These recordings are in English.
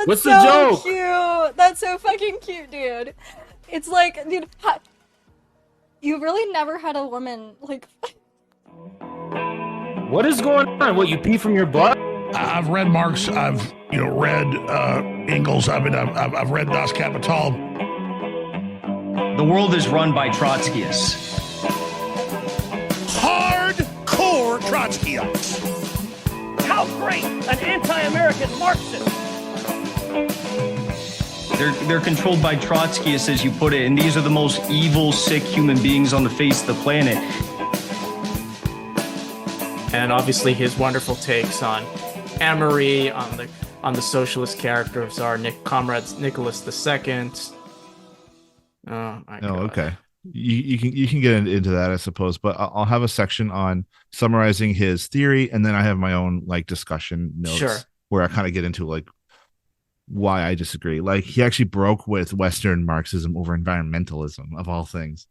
What's the so joke? cute. That's so fucking cute, dude. It's like, dude, you really never had a woman like. What is going on? What, you pee from your butt? I've read Marx. I've read Engels. I've read Das Kapital. The world is run by Trotskyists. Hardcore Trotskyites. How great an anti-American Marxist! They're controlled by Trotskyists, as you put it, and these are the most evil, sick human beings on the face of the planet. And obviously his wonderful takes on Emery, on the socialist character of Tsar Comrade Nicholas II. Oh my God. Okay. You can get into that, I suppose, but I'll have a section on summarizing his theory, and then I have my own like discussion notes where I kind of get into like why I disagree. Like he actually broke with Western Marxism over environmentalism of all things,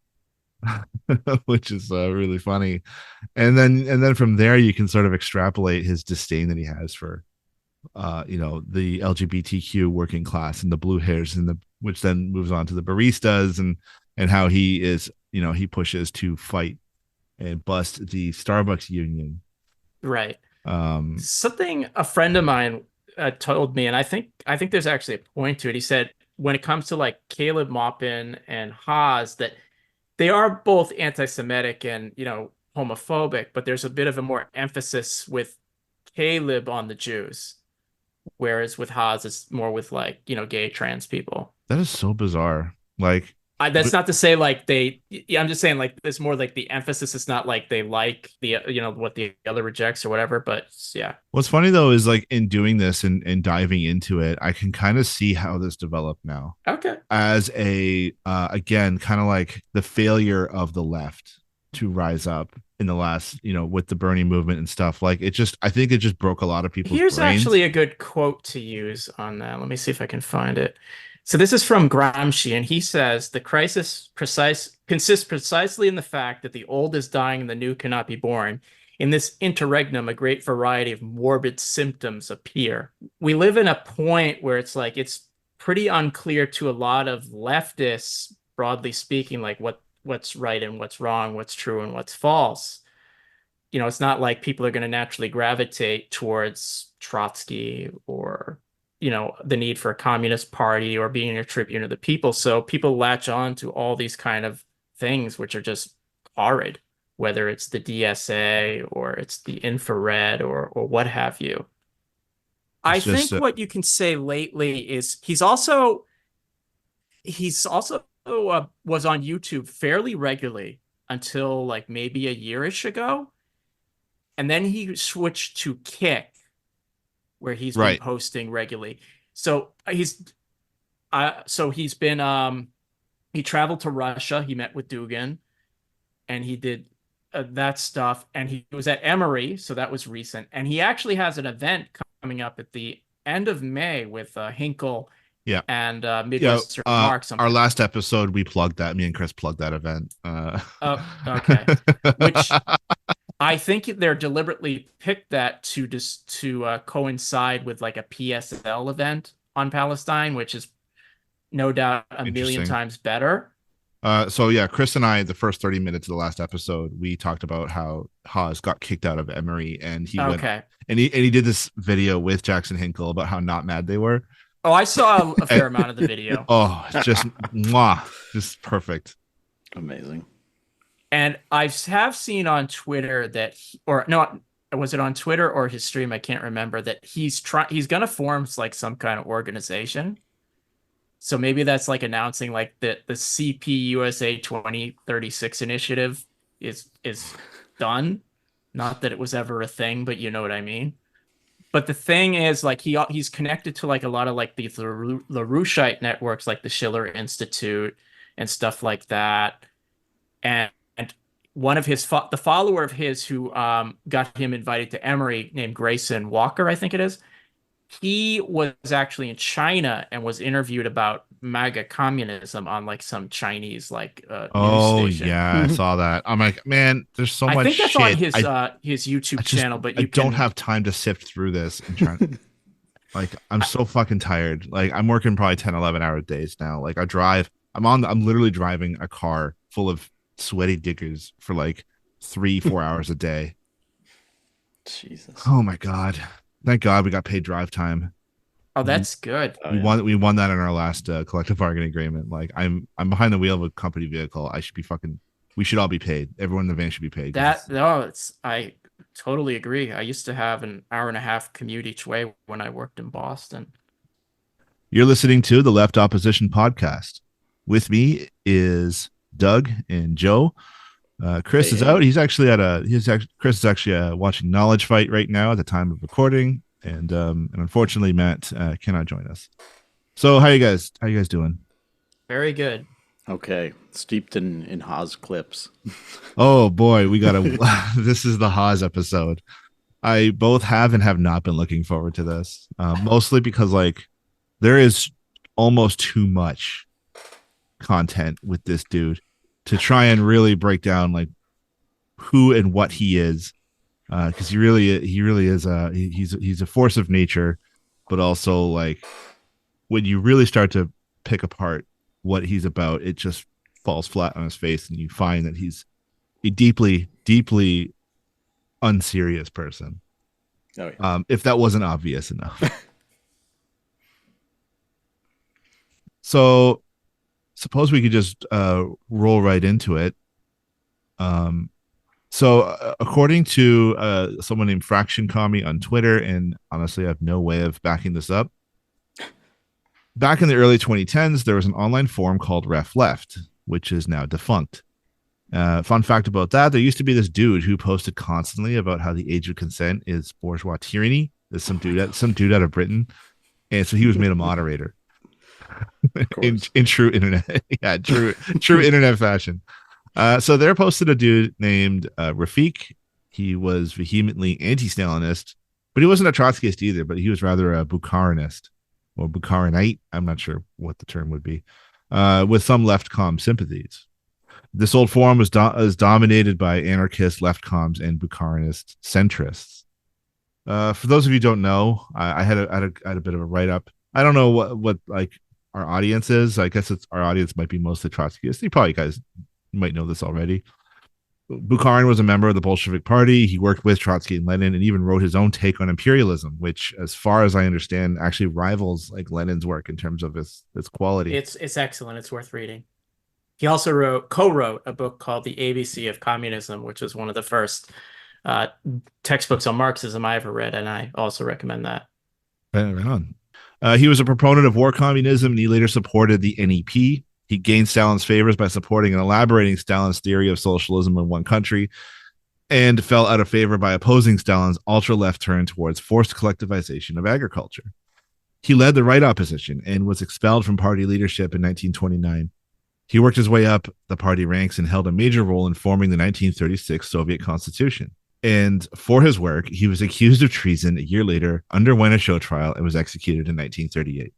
which is really funny. And then from there you can sort of extrapolate his disdain that he has for the LGBTQ working class and the blue hairs which then moves on to the baristas and how he is, he pushes to fight and bust the Starbucks union. Right. Something a friend of mine told me, and I think there's actually a point to it. He said when it comes to like Caleb Maupin and Haz, that they are both anti-Semitic and homophobic, but there's a bit of a more emphasis with Caleb on the Jews, whereas with Haz it's more with like gay trans people. That is so bizarre. Like that's not to say like I'm just saying like it's more like the emphasis is not like they like the what the other rejects or whatever, but yeah. What's funny though is like in doing this and diving into it, I can kind of see how this developed now. Okay. As a again, kind of like the failure of the left to rise up in the last, with the Bernie movement and stuff. Like I think it just broke a lot of people's Here's brains. Actually a good quote to use on that. Let me see if I can find it. So this is from Gramsci, and he says, the crisis consists precisely in the fact that the old is dying and the new cannot be born. In this interregnum, a great variety of morbid symptoms appear. We live in a point where it's like it's pretty unclear to a lot of leftists, broadly speaking, like what's right and what's wrong, what's true and what's false. It's not like people are going to naturally gravitate towards Trotsky or the need for a communist party or being a tribune of the people. So people latch on to all these kind of things, which are just horrid, whether it's the DSA or it's the infrared or what have you. I think what you can say lately is he's also was on YouTube fairly regularly until like maybe a yearish ago. And then he switched to Kick, where he's been posting regularly. So he traveled to Russia. He met with Dugin, and he did that stuff. And he was at Emory, so that was recent. And he actually has an event coming up at the end of May with Hinkle and Midwestern Marx. Our last episode, we plugged that. Me and Chris plugged that event. Okay. Which I think they're deliberately picked that to coincide with like a PSL event on Palestine, which is no doubt a million times better. Chris and I, the first 30 minutes of the last episode, we talked about how Haz got kicked out of Emory, and he went and he did this video with Jackson Hinkle about how not mad they were. Oh, I saw a fair amount of the video. Oh, just just perfect, amazing. And I have seen on Twitter was it on Twitter or his stream? I can't remember, that he's going to form like some kind of organization. So maybe that's like announcing like the CPUSA 2036 initiative is done. Not that it was ever a thing, but you know what I mean. But the thing is, like he's connected to like a lot of like these Larouchite networks, like the Schiller Institute and stuff like that. And one of the follower of his who got him invited to Emory, named Grayson Walker, I think it is, he was actually in China and was interviewed about MAGA communism on like some Chinese like news station. I saw that. I'm like, man, there's so much I think that's shit. on his YouTube channel, but I don't have time to sift through this and try. Like, I'm so fucking tired. Like, I'm working probably 10, 11-hour days now. Like, I'm literally driving a car full of sweaty diggers for like 3-4 hours a day. Jesus. Oh my God. Thank God we got paid drive time. Oh, that's good. We won that in our last collective bargaining agreement. Like, I'm behind the wheel of a company vehicle. We should all be paid. Everyone in the van should be paid. I totally agree. I used to have an hour and a half commute each way when I worked in Boston. You're listening to the Left Opposition Podcast. With me is Doug and Joe. Chris is out. Chris is actually watching Knowledge Fight right now at the time of recording, and unfortunately Matt cannot join us. So how you guys doing? Very good. Okay, steeped in Haz clips. Oh boy, we got this is the Haz episode. I both have and have not been looking forward to this, mostly because like there is almost too much content with this dude to try and really break down like who and what he is, because he really is he's a force of nature, but also like when you really start to pick apart what he's about, it just falls flat on his face, and you find that he's a deeply, deeply unserious person. Oh, yeah. If that wasn't obvious enough. So suppose we could just roll right into it. So according to someone named Fraction Commie on Twitter, and honestly I have no way of backing this up, back in the early 2010s, there was an online forum called Ref Left, which is now defunct. Fun fact about that, there used to be this dude who posted constantly about how the age of consent is bourgeois tyranny. There's some dude out of Britain, and so he was made a moderator. in true internet, true internet fashion. So there posted a dude named Rafik. He was vehemently anti-Stalinist, but he wasn't a Trotskyist either, but he was rather a Bukharinist or Bukharinite. I'm not sure what the term would be, with some left-com sympathies. This old forum was dominated by anarchist left-coms and Bukharinist centrists. For those of you who don't know, I had a bit of a write-up. I don't know what like our audience is. I guess our audience might be mostly Trotskyists. You probably guys might know this already. Bukharin was a member of the Bolshevik Party. He worked with Trotsky and Lenin, and even wrote his own take on imperialism, which, as far as I understand, actually rivals like Lenin's work in terms of its quality. It's excellent. It's worth reading. He also co-wrote a book called The ABC of Communism, which was one of the first textbooks on Marxism I ever read, and I also recommend that. Right on. He was a proponent of war communism, and he later supported the NEP. He gained Stalin's favors by supporting and elaborating Stalin's theory of socialism in one country, and fell out of favor by opposing Stalin's ultra-left turn towards forced collectivization of agriculture. He led the right opposition and was expelled from party leadership in 1929. He worked his way up the party ranks and held a major role in forming the 1936 Soviet Constitution. And for his work, he was accused of treason a year later, underwent a show trial, and was executed in 1938.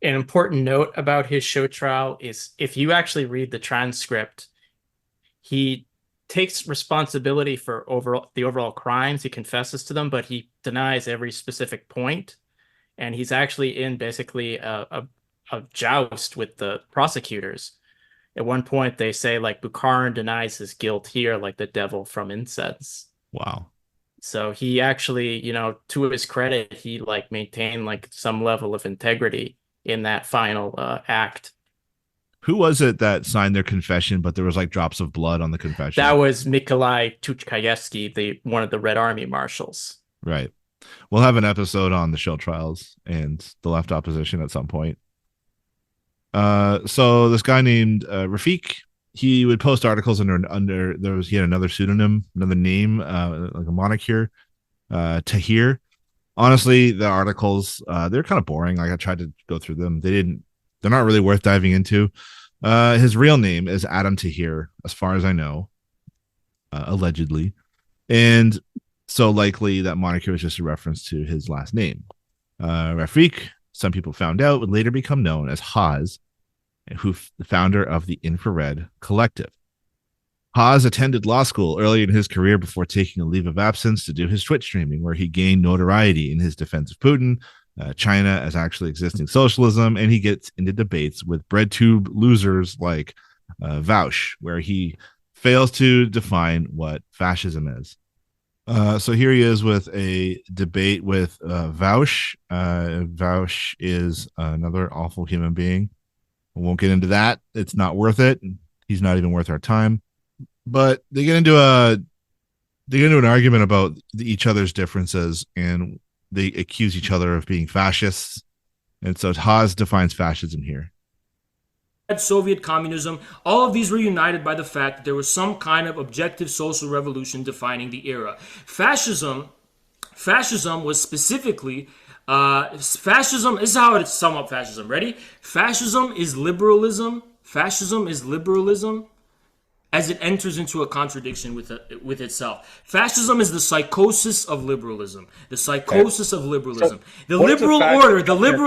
An important note about his show trial is if you actually read the transcript, he takes responsibility for the overall crimes. He confesses to them, but he denies every specific point. And he's actually in basically a joust with the prosecutors. At one point, they say, like, Bukharin denies his guilt here, like the devil from incense. Wow. So he actually, to his credit, he like maintained like some level of integrity in that final act. Who was it that signed their confession, but there was like drops of blood on the confession? That was Nikolai Tuchkayevsky, one of the Red Army marshals. Right. We'll have an episode on the show trials and the left opposition at some point. So this guy named Rafik, he would post articles he had another pseudonym, another name, like a moniker, Tahir. Honestly, the articles, they're kind of boring. Like I tried to go through them. They're not really worth diving into. His real name is Adam Tahir, as far as I know, allegedly. And so likely that moniker was just a reference to his last name. Rafik, some people found out, would later become known as Haz, the founder of the Infrared Collective. Haz attended law school early in his career before taking a leave of absence to do his Twitch streaming, where he gained notoriety in his defense of Putin, China as actually existing socialism, and he gets into debates with bread tube losers like Vaush, where he fails to define what fascism is. So here he is with a debate with Vaush. Vaush is another awful human being. I won't get into that. It's not worth it. He's not even worth our time. But they get into an argument about each other's differences, and they accuse each other of being fascists. And so Haz defines fascism here. Soviet communism, all of these were united by the fact that there was some kind of objective social revolution defining the era. Fascism was specifically, fascism, this is how it sum up fascism. Ready? Fascism is liberalism. Fascism is liberalism as it enters into a contradiction with itself. Fascism is the psychosis of liberalism. The psychosis of liberalism. The liberal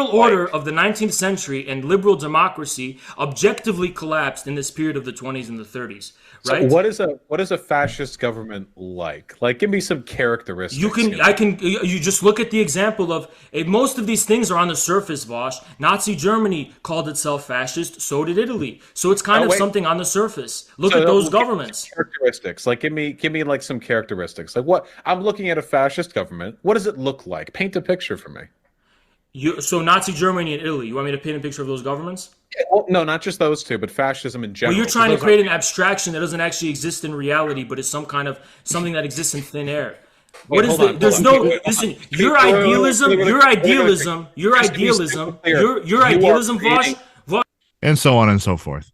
order of the 19th century and liberal democracy objectively collapsed in this period of the 20s and the 30s. Right? So what is a fascist government like? Like, give me some characteristics. You just look at the example of most of these things are on the surface, Vosh. Nazi Germany called itself fascist, so did Italy. So it's kind of something on the surface. Look at those governments. Characteristics. Like, give me like some characteristics. Like, what I'm looking at a fascist government. What does it look like? Paint a picture for me. So Nazi Germany and Italy. You want me to paint a picture of those governments? Yeah, well, no, not just those two, but fascism in general. Well, you're trying to create an abstraction that doesn't actually exist in reality, but is something that exists in thin air. What is the? There's no. Listen, your idealism, Vosh. And so on and so forth.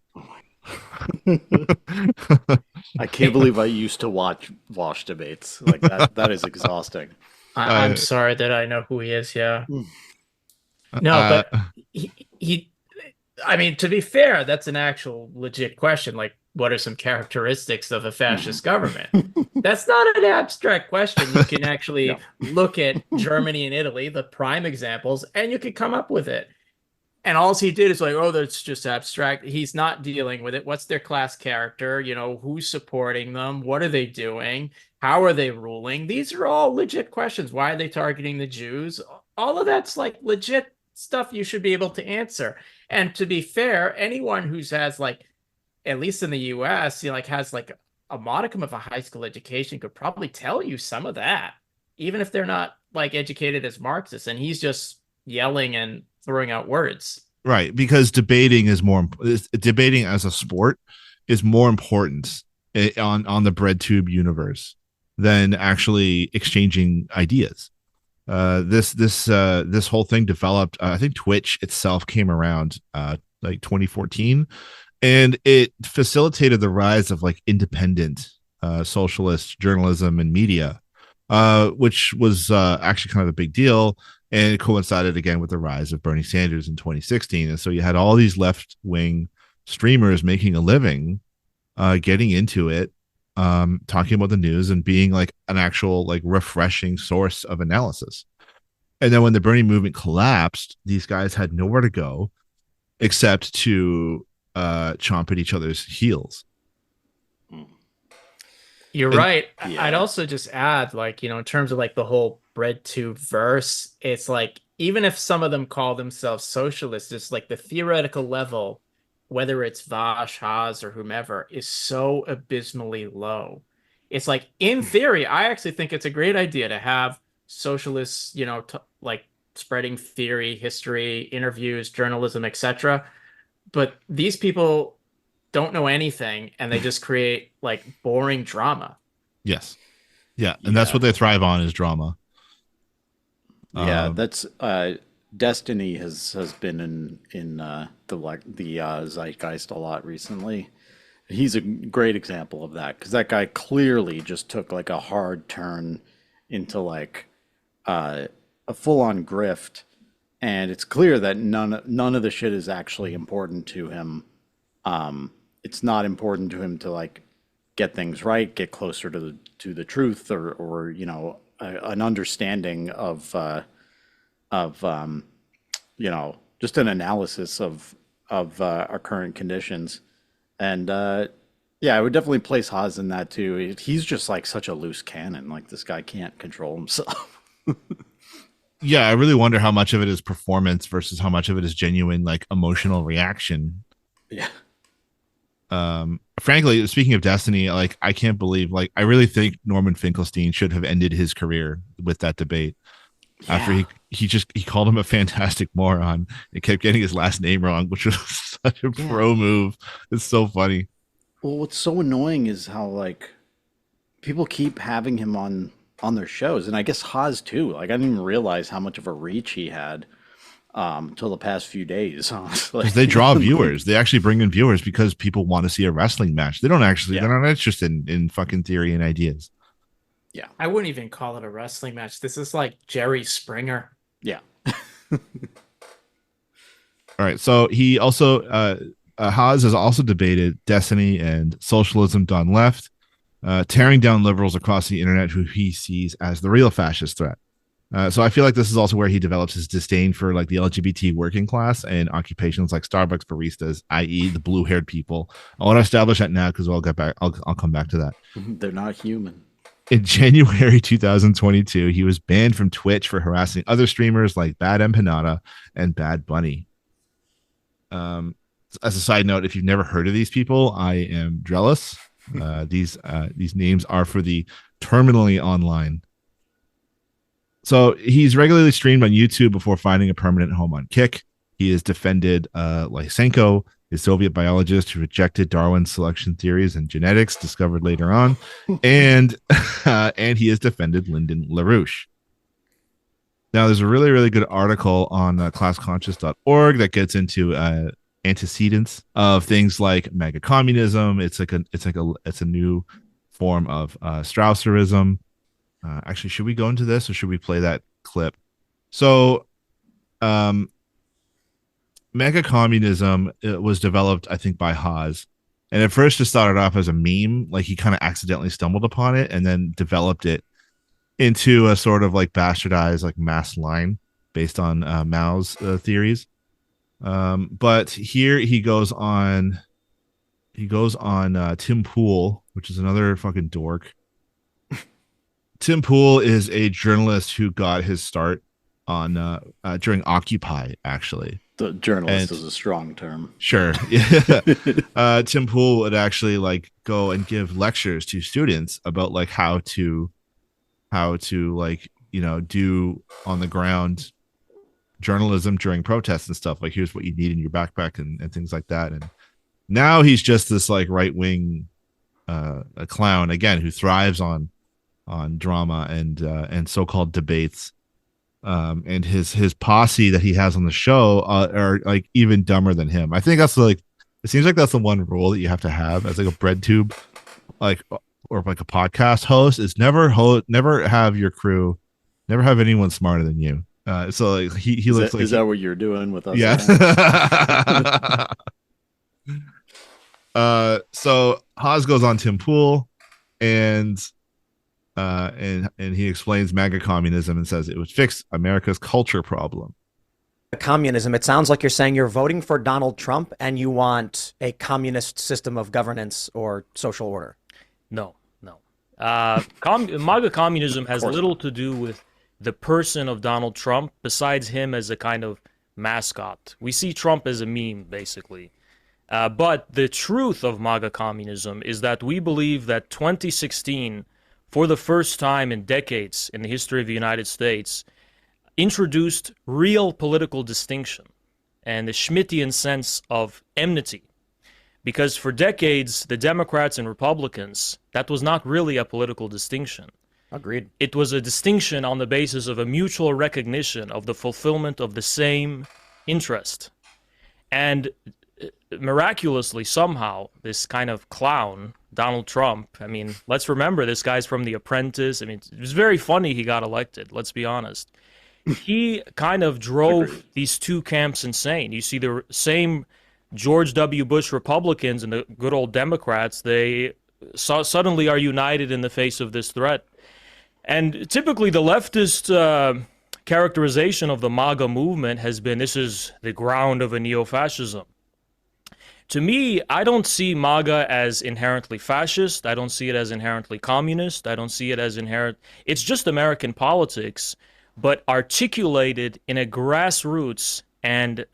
I can't believe I used to watch Vosh debates. Like that is exhausting. I'm sorry that I know who he is. Yeah. No, but he. I mean, to be fair, that's an actual legit question. Like, what are some characteristics of a fascist government? That's not an abstract question. You can actually look at Germany and Italy, the prime examples, and you can come up with it. And all he did is like, oh, that's just abstract. He's not dealing with it. What's their class character? You know, who's supporting them? What are they doing? How are they ruling? These are all legit questions. Why are they targeting the Jews? All of that's like legit stuff you should be able to answer. And to be fair, anyone who's has like, at least in the US, has like a modicum of a high school education could probably tell you some of that, even if they're not like educated as Marxists. And he's just yelling and throwing out words. Right, because debating as a sport is more important on the bread tube universe than actually exchanging ideas. This whole thing developed. I think Twitch itself came around like 2014, and it facilitated the rise of like independent socialist journalism and media, which was actually kind of a big deal. And it coincided again with the rise of Bernie Sanders in 2016. And so you had all these left-wing streamers making a living, getting into it, talking about the news and being like an actual like refreshing source of analysis. And then when the Bernie movement collapsed, these guys had nowhere to go except to chomp at each other's heels. You're right. Yeah. I'd also just add, like, in terms of like the whole bread tube verse, it's like, even if some of them call themselves socialists, it's like the theoretical level, whether it's Vash, Haz, or whomever, is so abysmally low. It's like, in theory, I actually think it's a great idea to have socialists, like spreading theory, history, interviews, journalism, etc. But these people don't know anything, and they just create like boring drama. Yes. Yeah, and that's what they thrive on, is drama. Yeah, that's Destiny has been in the zeitgeist a lot recently. He's a great example of that, because that guy clearly just took like a hard turn into like a full-on grift, and it's clear that none of the shit is actually important to him. It's not important to him to like get things right, get closer to the truth, or an understanding of just an analysis of our current conditions. And I would definitely place Haz in that too. He's just like such a loose cannon. Like, this guy can't control himself. Yeah, I really wonder how much of it is performance versus how much of it is genuine, like emotional reaction. Yeah. Frankly, speaking of Destiny, like I can't believe, like I really think Norman Finkelstein should have ended his career with that debate. Yeah. After he called him a fantastic moron and kept getting his last name wrong, which was such a pro move. It's so funny. Well, what's so annoying is how like people keep having him on their shows, and I guess Haz too. Like I didn't even realize how much of a reach he had till the past few days. Honestly, because they draw viewers. They actually bring in viewers because people want to see a wrestling match. They don't actually. They're not interested in fucking theory and ideas. Yeah, I wouldn't even call it a wrestling match. This is like Jerry Springer. Yeah. All right. So he also Haz has also debated Destiny and socialism done left, tearing down liberals across the internet who he sees as the real fascist threat. So I feel like this is also where he develops his disdain for like the LGBT working class and occupations like Starbucks baristas, i.e., the blue-haired people. I want to establish that now because I'll come back to that. They're not human. In January 2022, he was banned from Twitch for harassing other streamers like Bad Empanada and Bad Bunny. As a side note, if you've never heard of these people, I am jealous. These names are for the terminally online. So he's regularly streamed on YouTube before finding a permanent home on Kick. He has defended Lysenko, a Soviet biologist who rejected Darwin's selection theories and genetics discovered later on, and he has defended Lyndon LaRouche. Now, there's a really, really good article on classconscious.org that gets into antecedents of things like MAGA communism. It's a new form of Strasserism. Actually, should we go into this or should we play that clip? So, MAGA communism was developed, I think, by Haz. And at first it started off as a meme, like he kind of accidentally stumbled upon it and then developed it into a sort of like bastardized like mass line based on Mao's theories. But here he goes on Tim Pool, which is another fucking dork. Tim Pool is a journalist who got his start on during Occupy, actually. The journalist is a strong term. Sure. Tim Pool would actually like go and give lectures to students about like how to like, you know, do on the ground journalism during protests and stuff. Like, here's what you need in your backpack and things like that. And now he's just this like right wing a clown again who thrives on drama and so-called debates. And his posse that he has on the show are like even dumber than him. I think that's like, it seems like that's the one rule that you have to have as like a bread tube, like, or like a podcast host is never have your crew, never have anyone smarter than you. So like he looks like, is that what you're doing with us? Yeah. So Haz goes on Tim Pool and he explains MAGA communism and says it would fix America's culture problem. Communism, it sounds like you're saying you're voting for Donald Trump and you want a communist system of governance or social order. No. MAGA communism has little to do with the person of Donald Trump besides him as a kind of mascot. We see Trump as a meme, basically. But the truth of MAGA communism is that we believe that 2016, for the first time in decades in the history of the United States, introduced real political distinction and the Schmittian sense of enmity. Because for decades, the Democrats and Republicans, that was not really a political distinction. Agreed. It was a distinction on the basis of a mutual recognition of the fulfillment of the same interest. And miraculously, somehow, this kind of clown, Donald Trump, I mean, let's remember this guy's from The Apprentice. I mean, it was very funny he got elected, let's be honest. He kind of drove these two camps insane. You see the same George W. Bush Republicans and the good old Democrats, they suddenly are united in the face of this threat. And typically the leftist characterization of the MAGA movement has been, this is the ground of a neo-fascism. To me, I don't see MAGA as inherently fascist. I don't see it as inherently communist. I don't see it as inherent. It's just American politics but articulated in a grassroots and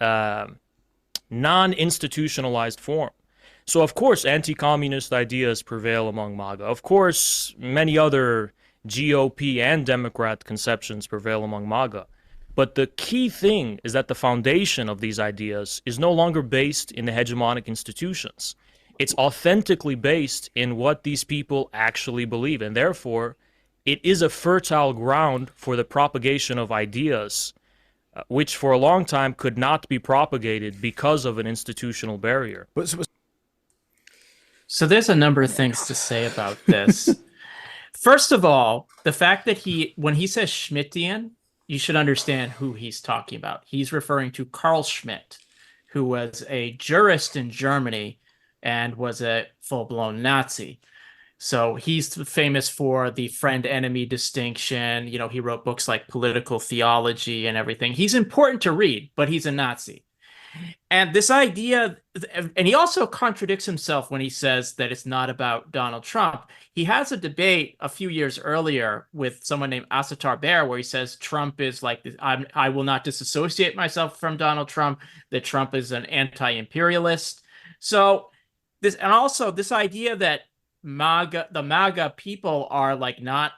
non-institutionalized form. So, of course, anti-communist ideas prevail among MAGA. Of course, many other GOP and Democrat conceptions prevail among MAGA. But the key thing is that the foundation of these ideas is no longer based in the hegemonic institutions. It's authentically based in what these people actually believe, and therefore, it is a fertile ground for the propagation of ideas, which for a long time could not be propagated because of an institutional barrier. So there's a number of things to say about this. First of all, the fact that when he says Schmittian, you should understand who he's talking about. He's referring to Carl Schmitt, who was a jurist in Germany and was a full-blown Nazi. So he's famous for the friend-enemy distinction. You know, he wrote books like Political Theology and everything. He's important to read, but he's a Nazi. And this idea, and he also contradicts himself when he says that it's not about Donald Trump. He has a debate a few years earlier with someone named Assatar Bear, where he says Trump is like, I will not disassociate myself from Donald Trump, that Trump is an anti-imperialist. So this, and also this idea that the MAGA people are like not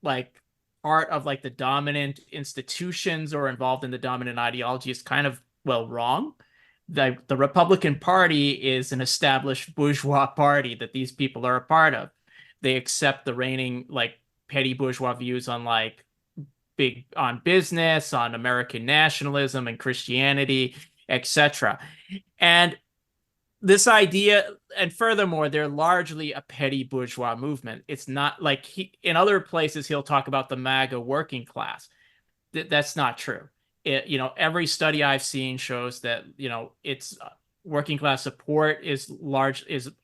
like part of like the dominant institutions or involved in the dominant ideology is kind of, well, wrong. The Republican Party is an established bourgeois party that these people are a part of. They accept the reigning like petty bourgeois views on like on business, on American nationalism and Christianity, etc. And this idea, and furthermore, they're largely a petty bourgeois movement. It's not like in other places he'll talk about the MAGA working class. That's not true. Every study I've seen shows that, it's working class support is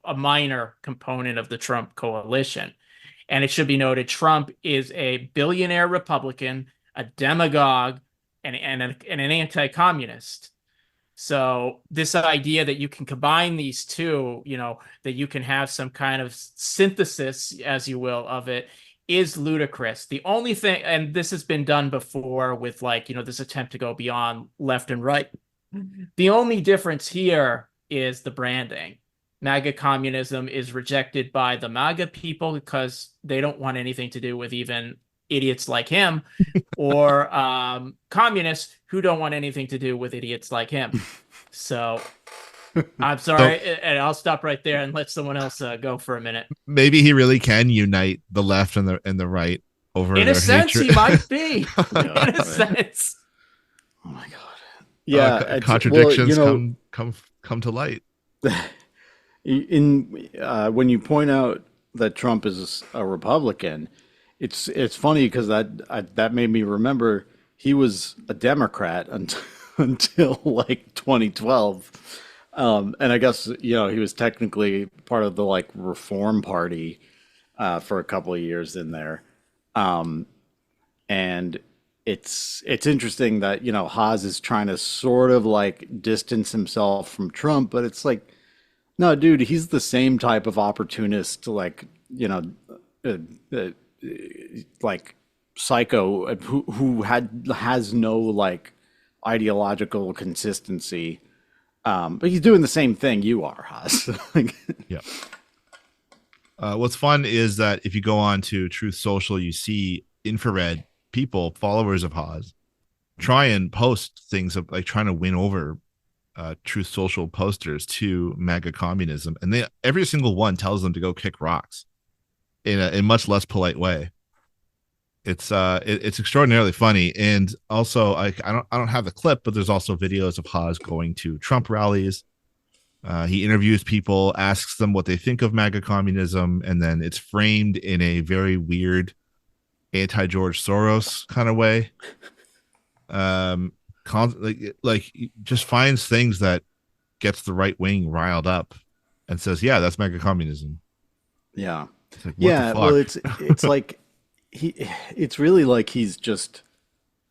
a minor component of the Trump coalition. And it should be noted, Trump is a billionaire Republican, a demagogue, and an anti-communist. So this idea that you can combine these two, that you can have some kind of synthesis, as you will, of it, is ludicrous. The only thing, and this has been done before with this attempt to go beyond left and right. The only difference here is the branding. MAGA communism is rejected by the MAGA people because they don't want anything to do with even idiots like him, or communists who don't want anything to do with idiots like him. So I'm sorry, and I'll stop right there and let someone else go for a minute. Maybe he really can unite the left and the right over. In a sense, hatred. He might be. In a sense. Oh my god! Yeah, contradictions come to light. When you point out that Trump is a Republican, it's funny because that made me remember he was a Democrat until like 2012. And I guess, he was technically part of the like Reform Party for a couple of years in there. And it's interesting that, Haz is trying to sort of like distance himself from Trump, but it's like, no, dude, he's the same type of opportunist, like, like psycho who has no like ideological consistency. But he's doing the same thing you are, Haz. Yeah. What's fun is that if you go on to Truth Social, you see infrared people, followers of Haz, try and post things of like trying to win over Truth Social posters to MAGA communism, and every single one tells them to go kick rocks in a much less polite way. It's extraordinarily funny, and also I don't have the clip, but there's also videos of Haz going to Trump rallies. He interviews people, asks them what they think of MAGA communism, and then it's framed in a very weird anti-George Soros kind of way. Like just finds things that gets the right wing riled up and says, "Yeah, that's MAGA communism." Yeah, it's like, yeah. Well, it's like it's really like he's just.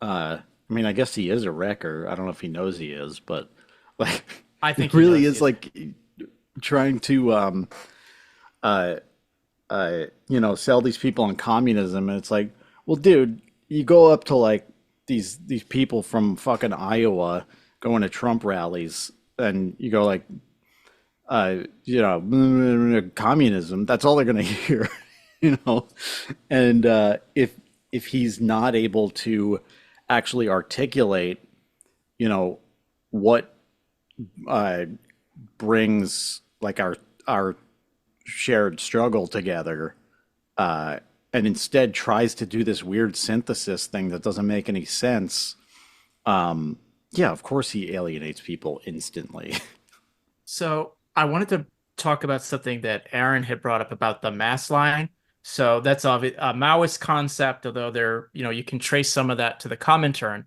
I mean, I guess he is a wrecker. I don't know if he knows he is, but like, I think it really is like trying to sell these people on communism, and it's like, well, dude, you go up to like these people from fucking Iowa going to Trump rallies, and you go like, communism. That's all they're gonna hear, you know. And if he's not able to actually articulate, what brings like our shared struggle together, and instead tries to do this weird synthesis thing that doesn't make any sense, yeah, of course he alienates people instantly. So I wanted to talk about something that Aaron had brought up about the mass line. So that's a Maoist concept, although you can trace some of that to the Comintern.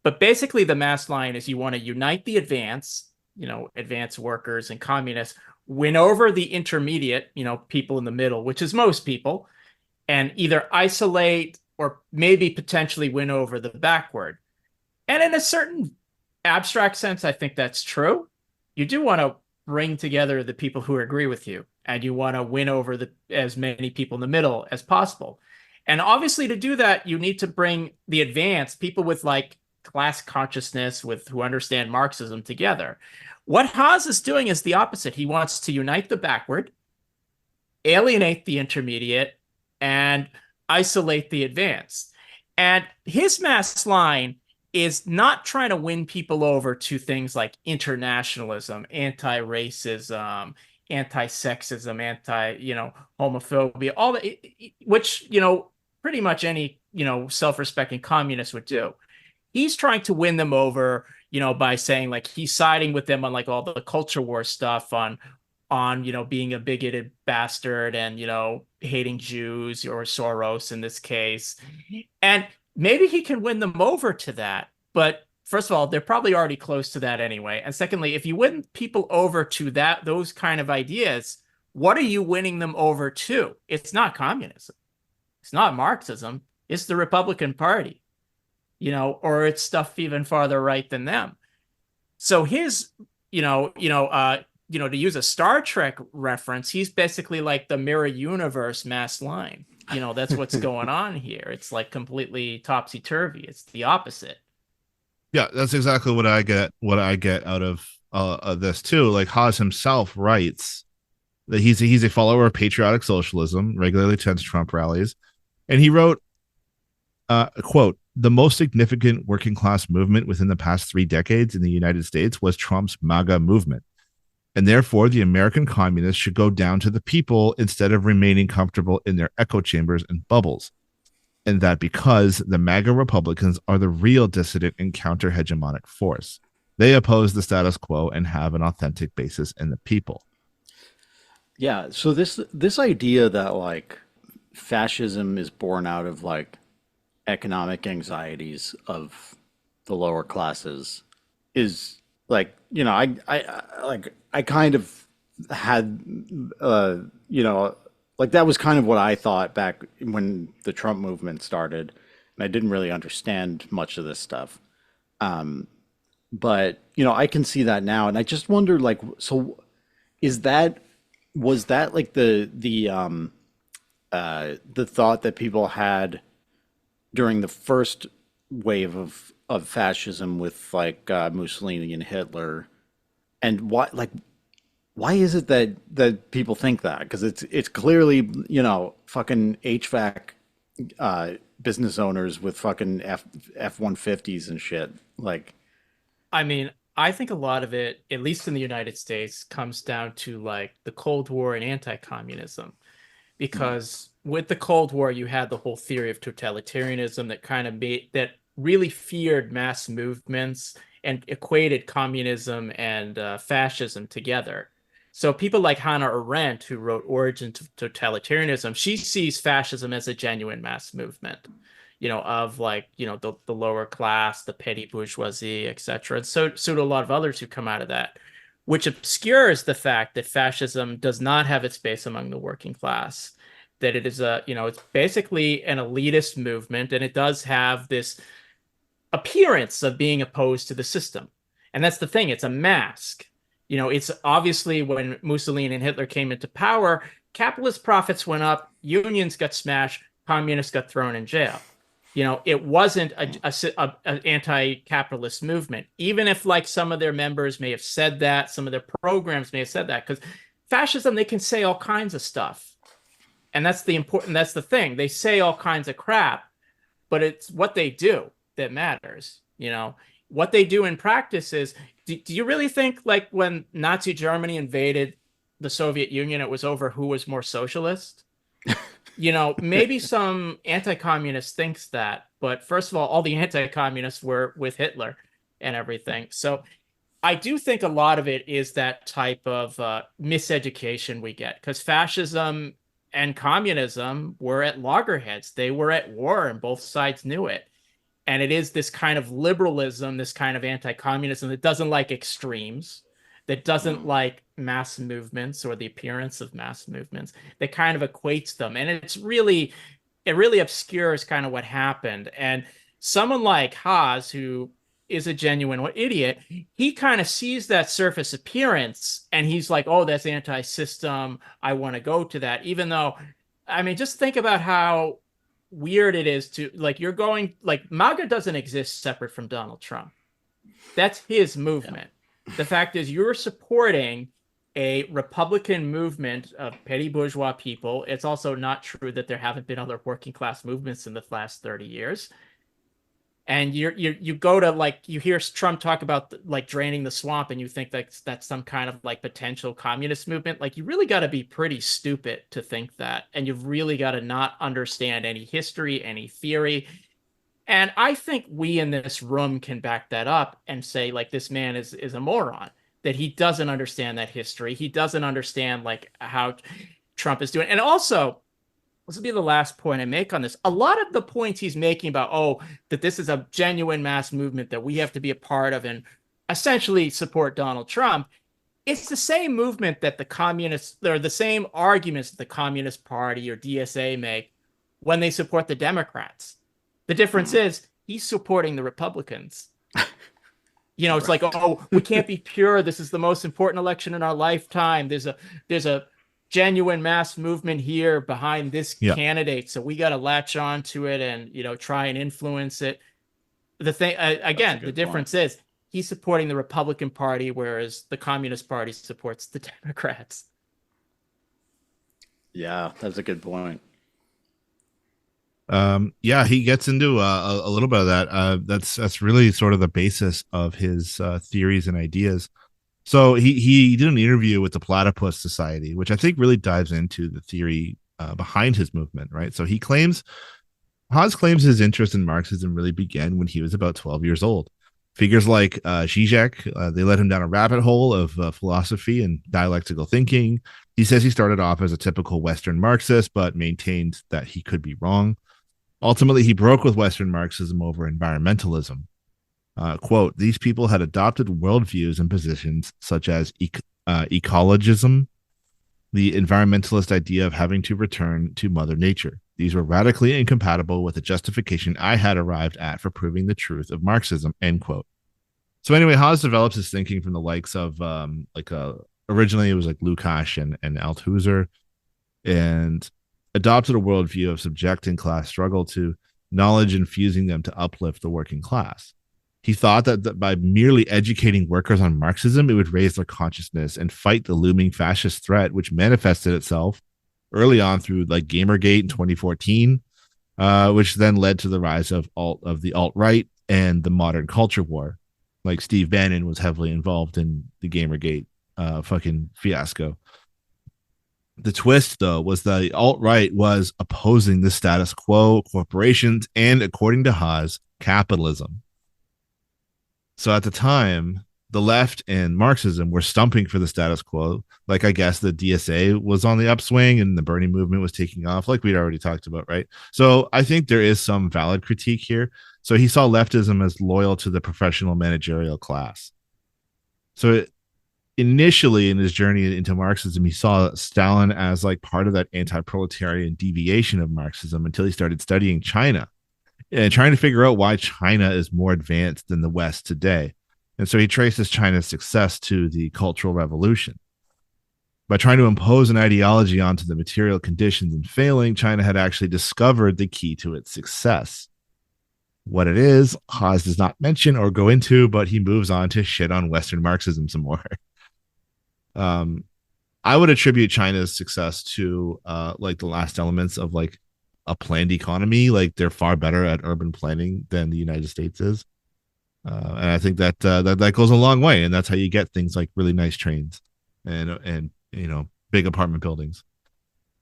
But basically the mass line is you want to unite the advance workers and communists, win over the intermediate, people in the middle, which is most people, and either isolate or maybe potentially win over the backward. And in a certain abstract sense, I think that's true. You do want to bring together the people who agree with you, and you want to win over as many people in the middle as possible. And obviously to do that, you need to bring the advanced people with like class consciousness, who understand Marxism, together. What Haz is doing is the opposite. He wants to unite the backward, alienate the intermediate, and isolate the advanced. And his mass line is not trying to win people over to things like internationalism, anti-racism, anti-sexism, homophobia, all that, which, pretty much any, self-respecting communist would do. He's trying to win them over, by saying like he's siding with them on like all the culture war stuff, on being a bigoted bastard and, hating Jews, or Soros in this case. And maybe he can win them over to that. But first of all, they're probably already close to that anyway. And secondly, if you win people over to those kind of ideas, what are you winning them over to? It's not communism. It's not Marxism. It's the Republican Party, or it's stuff even farther right than them. So his, to use a Star Trek reference, he's basically like the mirror universe mass line. That's what's going on here. It's like completely topsy-turvy. It's the opposite. Yeah, that's exactly what I get out of this too. Like Haz himself writes that he's a follower of patriotic socialism, regularly attends Trump rallies, and he wrote, quote, "The most significant working class movement within the past 3 decades in the United States was Trump's MAGA movement. And therefore, the American communists should go down to the people instead of remaining comfortable in their echo chambers and bubbles. And that because the MAGA Republicans are the real dissident and counter-hegemonic force. They oppose the status quo and have an authentic basis in the people." Yeah, so this idea that like fascism is born out of like economic anxieties of the lower classes is like, I kind of had, like that was kind of what I thought back when the Trump movement started, and I didn't really understand much of this stuff. But, I can see that now, and I just wonder, like, so was that like the thought that people had during the first wave of fascism with like Mussolini and Hitler, and why is it that people think that? Because it's clearly fucking HVAC business owners with fucking F-150s and shit. Like, I mean, I think a lot of it, at least in the United States, comes down to like the Cold War and anti-communism. Because with the Cold War, you had the whole theory of totalitarianism that really feared mass movements and equated communism and fascism together. So people like Hannah Arendt, who wrote Origins of Totalitarianism, she sees fascism as a genuine mass movement, of like, the lower class, the petty bourgeoisie, etc. And so do a lot of others who come out of that, which obscures the fact that fascism does not have its base among the working class, that it is it's basically an elitist movement, and it does have this appearance of being opposed to the system. And that's the thing, it's a mask. It's obviously when Mussolini and Hitler came into power, capitalist profits went up, unions got smashed, communists got thrown in jail. It wasn't an anti-capitalist movement, even if like some of their members may have said that, some of their programs may have said that, because fascism, they can say all kinds of stuff. And that's the thing. They say all kinds of crap, but it's what they do that matters. What they do in practice is, do you really think like when Nazi Germany invaded the Soviet Union, it was over who was more socialist? Maybe some anti-communist thinks that, but first of all the anti-communists were with Hitler and everything. So I do think a lot of it is that type of miseducation we get, because fascism and communism were at loggerheads. They were at war and both sides knew it. And it is this kind of liberalism, this kind of anti-communism that doesn't like extremes, that doesn't like mass movements or the appearance of mass movements, that kind of equates them. And it really obscures kind of what happened. And someone like Haz, who is a genuine idiot, he kind of sees that surface appearance and he's like, oh, that's anti-system. I want to go to that. Even though, I mean, just think about how weird it is to like, MAGA doesn't exist separate from Donald Trump. That's his movement. Yeah. The fact is you're supporting a Republican movement of petty bourgeois people. It's also not true that there haven't been other working class movements in the last 30 years. And you go to like, you hear Trump talk about like draining the swamp and you think that's some kind of like potential communist movement. Like you really got to be pretty stupid to think that. And you've really got to not understand any history, any theory. And I think we in this room can back that up and say like, this man is a moron, that he doesn't understand that history. He doesn't understand like how Trump is doing. And also, this will be the last point I make on this. A lot of the points he's making about, that this is a genuine mass movement that we have to be a part of and essentially support Donald Trump. It's the same movement that the communists, or the same arguments that the Communist Party or DSA make when they support the Democrats. The difference is he's supporting the Republicans. It's like, we can't be pure. This is the most important election in our lifetime. There's a genuine mass movement here behind this candidate, so we got to latch on to it and try and influence it. The thing again, the difference is he's supporting the Republican Party, whereas the Communist Party supports the Democrats. Yeah, that's a good point. He gets into a little bit of that. That's really sort of the basis of his theories and ideas. So he did an interview with the Platypus Society, which I think really dives into the theory behind his movement, right? So Haz claims his interest in Marxism really began when he was about 12 years old. Figures like Zizek, they led him down a rabbit hole of philosophy and dialectical thinking. He says he started off as a typical Western Marxist, but maintained that he could be wrong. Ultimately, he broke with Western Marxism over environmentalism. Quote, these people had adopted worldviews and positions such as ecologism, the environmentalist idea of having to return to Mother Nature. These were radically incompatible with the justification I had arrived at for proving the truth of Marxism, end quote. So anyway, Haz develops his thinking from the likes of originally it was like Lukács and Althusser, and adopted a worldview of subjecting class struggle to knowledge and fusing them to uplift the working class. He thought that by merely educating workers on Marxism, it would raise their consciousness and fight the looming fascist threat, which manifested itself early on through like Gamergate in 2014, which then led to the rise of the alt-right and the modern culture war. Like Steve Bannon was heavily involved in the Gamergate fucking fiasco. The twist, though, was the alt-right was opposing the status quo, corporations, and, according to Haz, capitalism. So at the time, the left and Marxism were stumping for the status quo. Like, I guess the DSA was on the upswing and the Bernie movement was taking off, like we'd already talked about, right? So I think there is some valid critique here. So he saw leftism as loyal to the professional managerial class. So initially in his journey into Marxism, he saw Stalin as like part of that anti-proletarian deviation of Marxism until he started studying China and trying to figure out why China is more advanced than the West today. And so he traces China's success to the Cultural Revolution. By trying to impose an ideology onto the material conditions and failing, China had actually discovered the key to its success. What it is, Haz does not mention or go into, but he moves on to shit on Western Marxism some more. I would attribute China's success to like the last elements of like a planned economy. Like they're far better at urban planning than the United States is. And I think that goes a long way, and that's how you get things like really nice trains and big apartment buildings.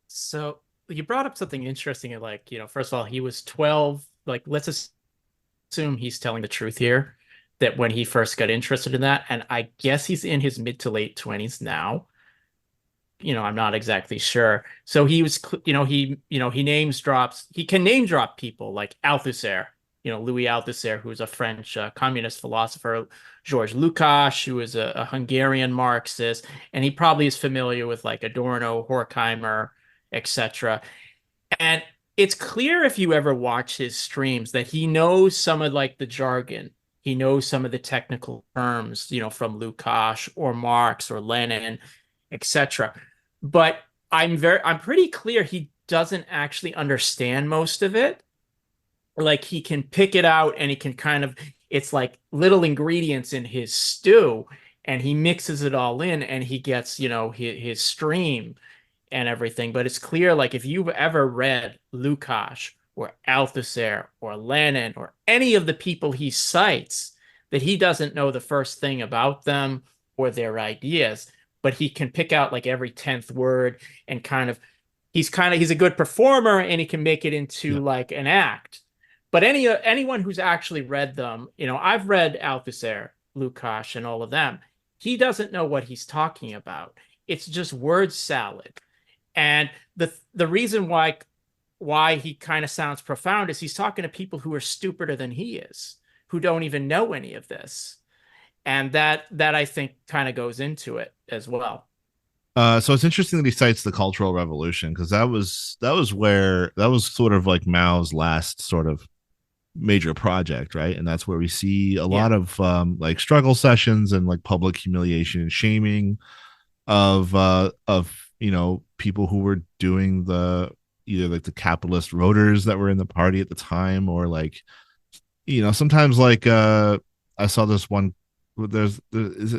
So you brought up something interesting. Like, first of all, he was 12. Like, let's assume he's telling the truth here, that when he first got interested in that, and I guess he's in his mid to late 20s now. I'm not exactly sure. So he was, he can name drop people like Althusser, Louis Althusser, who's a French communist philosopher, Georges Lukács, who is a Hungarian Marxist, and he probably is familiar with like Adorno, Horkheimer, etc. And it's clear if you ever watch his streams that he knows some of like the jargon. He knows some of the technical terms, from Lukács or Marx or Lenin, etc. But I'm pretty clear he doesn't actually understand most of it. Like he can pick it out and he can it's like little ingredients in his stew, and he mixes it all in and he gets, his stream and everything. But it's clear, like if you've ever read Lukács or Althusser or Lenin or any of the people he cites, that he doesn't know the first thing about them or their ideas, but he can pick out like every 10th word and he's a good performer, and he can make it into like an act. But anyone who's actually read them, I've read Althusser, Lukács, and all of them. He doesn't know what he's talking about. It's just word salad. And the reason why he kind of sounds profound is he's talking to people who are stupider than he is, who don't even know any of this. And that I think kind of goes into it as well. So it's interesting that he cites the Cultural Revolution, because that was sort of like Mao's last sort of major project, right? And that's where we see a lot of like struggle sessions and like public humiliation and shaming of people who were doing either like the capitalist rotors that were in the party at the time, or like sometimes like I saw this one. Is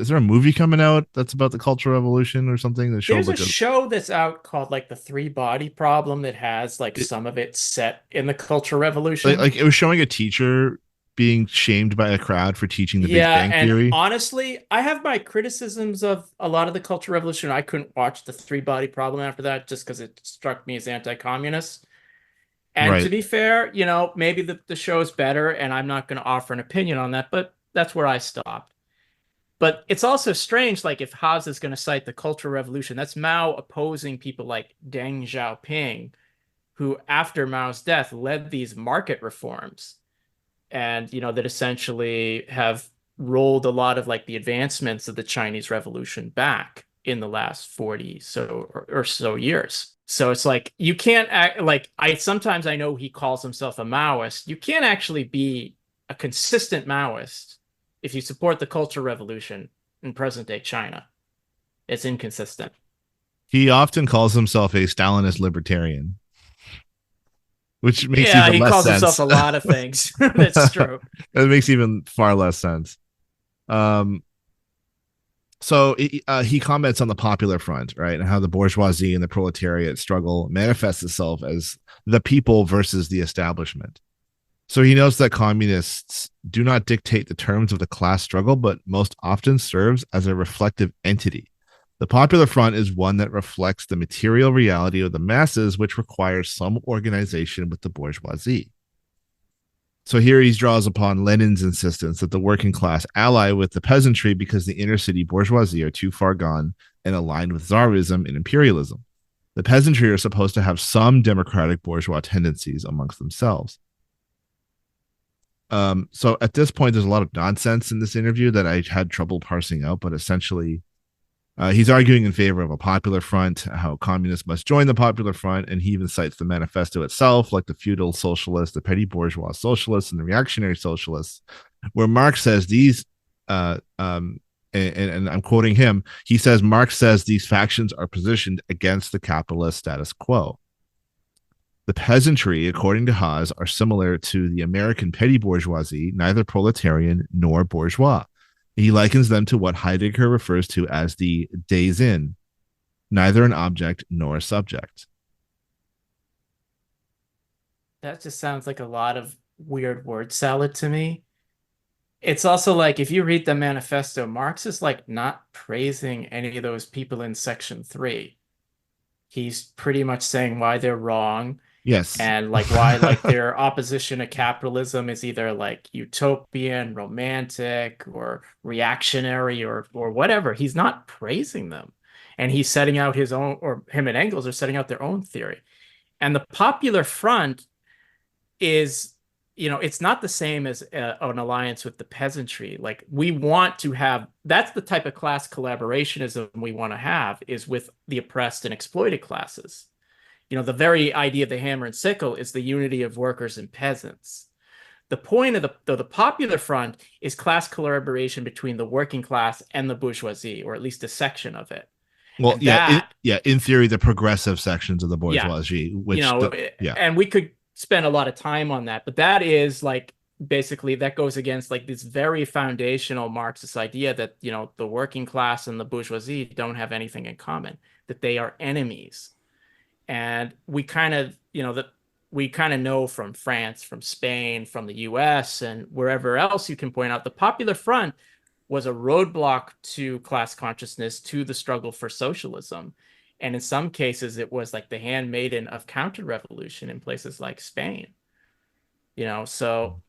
there a movie coming out that's about the Cultural Revolution or something? There's a show that's out called like The Three Body Problem that has like some of it set in the Cultural Revolution. Like it was showing a teacher being shamed by a crowd for teaching the Big Bang Theory. Honestly, I have my criticisms of a lot of the Cultural Revolution. I couldn't watch The Three Body Problem after that just because it struck me as anti-communist. And to be fair, maybe the show is better, and I'm not going to offer an opinion on that, but that's where I stopped. But it's also strange, like if Haz is going to cite the Cultural Revolution, that's Mao opposing people like Deng Xiaoping, who after Mao's death led these market reforms, and that essentially have rolled a lot of like the advancements of the Chinese Revolution back in the last 40 or so years. So it's like you can't act like sometimes I know he calls himself a Maoist. You can't actually be a consistent Maoist if you support the Cultural Revolution in present-day China. It's inconsistent. He often calls himself a Stalinist libertarian, which makes even less sense. Yeah, he calls himself a lot of things. That's true. It makes even far less sense. So he comments on the Popular Front, right, and how the bourgeoisie and the proletariat struggle manifests itself as the people versus the establishment. So he notes that communists do not dictate the terms of the class struggle, but most often serves as a reflective entity. The Popular Front is one that reflects the material reality of the masses, which requires some organization with the bourgeoisie. So here he draws upon Lenin's insistence that the working class ally with the peasantry because the inner city bourgeoisie are too far gone and aligned with Tsarism and imperialism. The peasantry are supposed to have some democratic bourgeois tendencies amongst themselves. So at this point, there's a lot of nonsense in this interview that I had trouble parsing out, but essentially he's arguing in favor of a popular front, how communists must join the Popular Front, and he even cites the manifesto itself, like the feudal socialists, the petty bourgeois socialists, and the reactionary socialists, where Marx says these, and I'm quoting him, he says, Marx says these factions are positioned against the capitalist status quo. The peasantry, according to Haz, are similar to the American petty bourgeoisie, neither proletarian nor bourgeois. He likens them to what Heidegger refers to as the des in, neither an object nor a subject. That just sounds like a lot of weird word salad to me. It's also like, if you read the manifesto, Marx is like not praising any of those people in section 3. He's pretty much saying why they're wrong. Yes. And like why like their opposition to capitalism is either like utopian, romantic, or reactionary, or whatever. He's not praising them. And he's setting out his own, or him and Engels are setting out their own theory. And the Popular Front is, you know, it's not the same as an alliance with the peasantry. Like, we want to have, that's the type of class collaborationism we want to have, is with the oppressed and exploited classes. You know, the very idea of the hammer and sickle is the unity of workers and peasants. The point of the Popular Front is class collaboration between the working class and the bourgeoisie, or at least a section of it. Well, in theory, the progressive sections of the bourgeoisie, which, you know, and we could spend a lot of time on that, but that is like, basically that goes against like this very foundational Marxist idea that, you know, the working class and the bourgeoisie don't have anything in common, that they are enemies. And we kind of, you know, know from France, from Spain, from the US, and wherever else you can point out, the Popular Front was a roadblock to class consciousness, to the struggle for socialism. And in some cases, it was like the handmaiden of counter-revolution in places like Spain. You know, so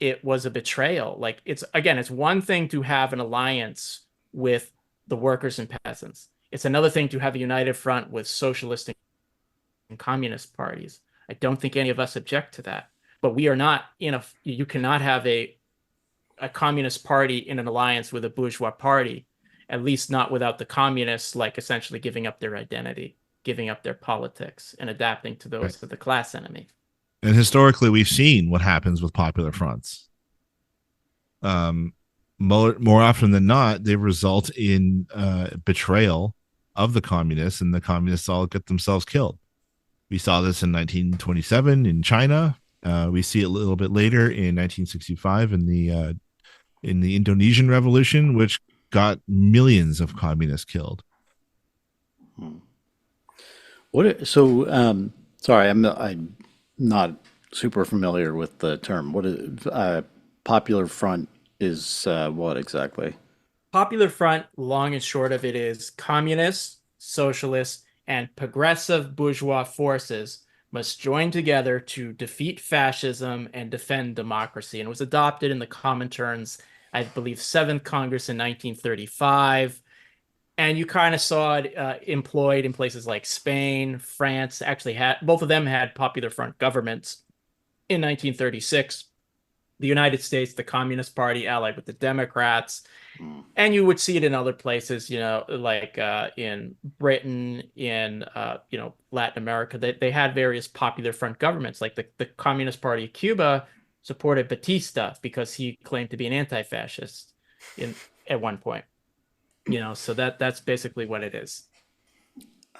it was a betrayal. Like, it's one thing to have an alliance with the workers and peasants. It's another thing to have a united front with socialist and communist parties. I don't think any of us object to that. But we are not you cannot have a communist party in an alliance with a bourgeois party, at least not without the communists like essentially giving up their identity, giving up their politics, and adapting to those of the class enemy. And historically, we've seen what happens with popular fronts. More often than not, they result in betrayal of the communists, and the communists all get themselves killed. We saw this in 1927 in China. We see it a little bit later in 1965 in the Indonesian Revolution, which got millions of communists killed. Sorry, I'm not super familiar with the term. What is Popular Front is what exactly? Popular Front, long and short of it, is communists, socialists, and progressive bourgeois forces must join together to defeat fascism and defend democracy. And it was adopted in the Comintern's, I believe, 7th Congress in 1935. And you kind of saw it employed in places like Spain, France. Actually, both of them had Popular Front governments in 1936. The United States, the Communist Party allied with the Democrats. And you would see it in other places, you know, like in Britain, in, Latin America. They had various Popular Front governments, like the Communist Party of Cuba supported Batista because he claimed to be an anti-fascist at one point. You know, so that's basically what it is.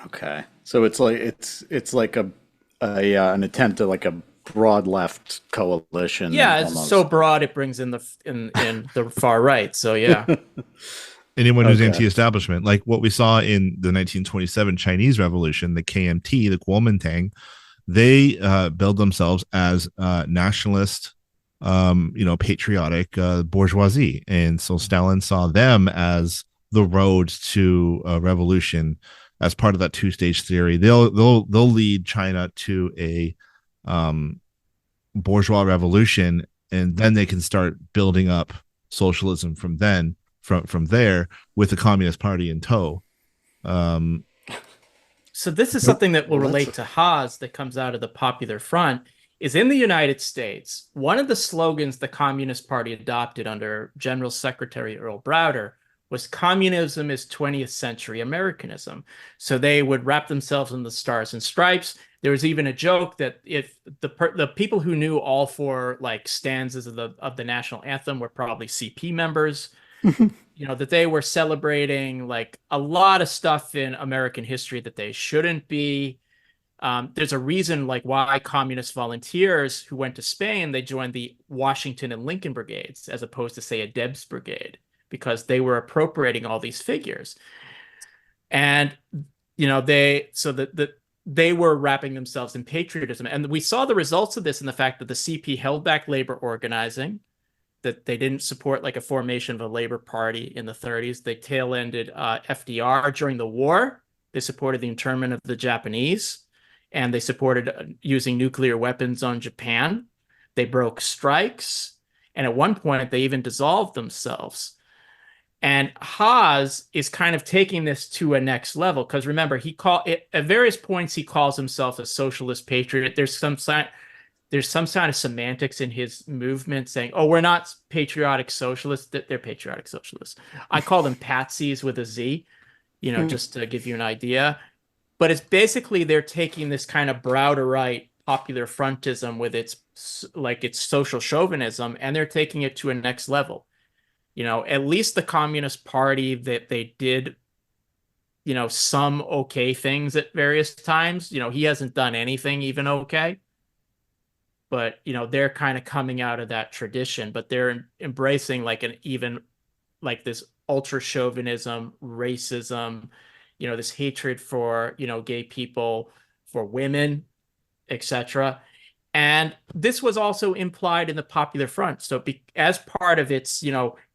Okay, so it's like an attempt at like a broad left coalition. Yeah, it's almost so broad it brings in the far right. So yeah, anyone who's anti-establishment, like what we saw in the 1927 Chinese Revolution, the KMT, the Kuomintang, they build themselves as nationalist, patriotic bourgeoisie, and so Stalin saw them as the road to revolution as part of that two-stage theory. They'll lead China to a bourgeois revolution, and then they can start building up socialism from there with the Communist Party in tow. So this is something that will relate to Haz that comes out of the Popular Front. Is in the United States, one of the slogans the Communist Party adopted under General Secretary Earl Browder was "Communism is 20th century Americanism." So they would wrap themselves in the stars and stripes. There was even a joke that if the people who knew all four like stanzas of the national anthem were probably CP members, that they were celebrating like a lot of stuff in American history that they shouldn't be. There's a reason like why communist volunteers who went to Spain, they joined the Washington and Lincoln brigades as opposed to, say, a Debs brigade, because they were appropriating all these figures. And, they were wrapping themselves in patriotism. And we saw the results of this in the fact that the CP held back labor organizing, that they didn't support like a formation of a labor party in the 30s. They tail-ended FDR during the war. They supported the internment of the Japanese, and they supported using nuclear weapons on Japan. They broke strikes, and at one point they even dissolved themselves. And Haz is kind of taking this to a next level, because remember, at various points he calls himself a socialist patriot. There's some kind of semantics in his movement saying, "Oh, we're not patriotic socialists." They're patriotic socialists. I call them patsies with a Z, just to give you an idea. But it's basically they're taking this kind of brow to right popular frontism with its social chauvinism, and they're taking it to a next level. At least the Communist Party, that they did, some okay things at various times. He hasn't done anything even okay. But, they're kind of coming out of that tradition, but they're embracing this ultra chauvinism, racism, this hatred for, gay people, for women, etc. And this was also implied in the Popular Front. So as part of its,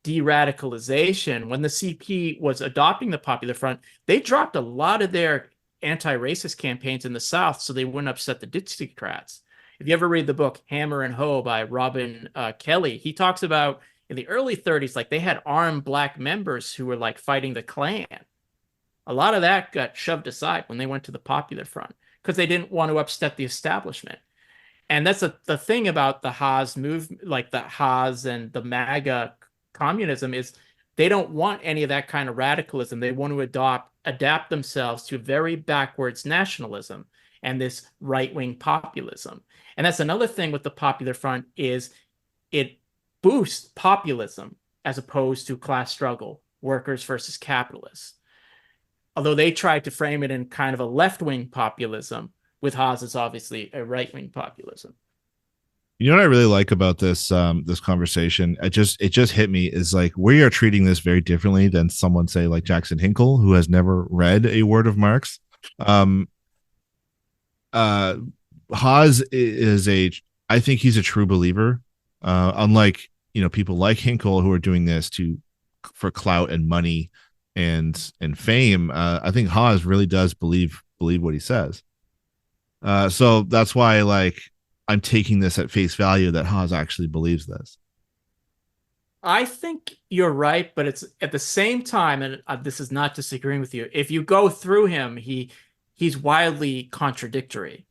de-radicalization, when the CP was adopting the Popular Front, they dropped a lot of their anti-racist campaigns in the South so they wouldn't upset the Dixiecrats. If you ever read the book Hammer and Hoe by Robin Kelly, he talks about in the early 30s, like they had armed black members who were like fighting the Klan. A lot of that got shoved aside when they went to the Popular Front because they didn't want to upset the establishment. And that's the thing about the Haz movement, like the Haz and the MAGA communism, is they don't want any of that kind of radicalism. They want to adapt themselves to very backwards nationalism and this right-wing populism. And that's another thing with the Popular Front, is it boosts populism as opposed to class struggle, workers versus capitalists. Although they tried to frame it in kind of a left-wing populism, with Haz is obviously a right-wing populism. You know what I really like about this this conversation? It just hit me is like we are treating this very differently than someone, say, like Jackson Hinkle, who has never read a word of Marx. Haz is I think he's a true believer. Unlike people like Hinkle who are doing this for clout and money and fame. I think Haz really does believe what he says. So that's why I'm taking this at face value that Haz actually believes this. I think you're right, but it's at the same time, and this is not disagreeing with you, if you go through him, he's wildly contradictory.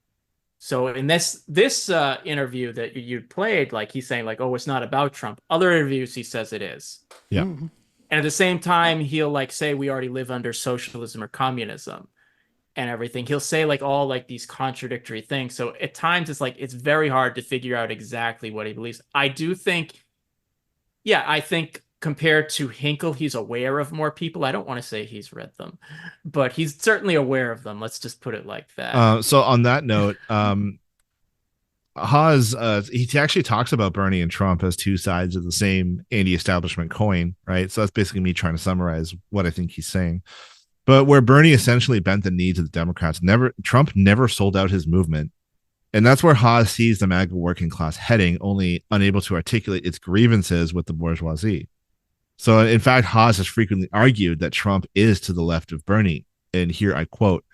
So in this interview that you played, he's saying oh, it's not about Trump. Other interviews he says it is. Yeah. Mm-hmm. And at the same time, he'll say we already live under socialism or communism and everything. He'll say all these contradictory things. So at times it's very hard to figure out exactly what he believes. I think compared to Hinkle, he's aware of more people. I don't want to say he's read them, but he's certainly aware of them. Let's just put it like that. So on that note, Haz, he actually talks about Bernie and Trump as two sides of the same anti-establishment coin, right? So that's basically me trying to summarize what I think he's saying. But where Bernie essentially bent the knee to the Democrats, Trump never sold out his movement. And that's where Haz sees the MAGA working class heading, only unable to articulate its grievances with the bourgeoisie. So in fact, Haz has frequently argued that Trump is to the left of Bernie. And here I quote,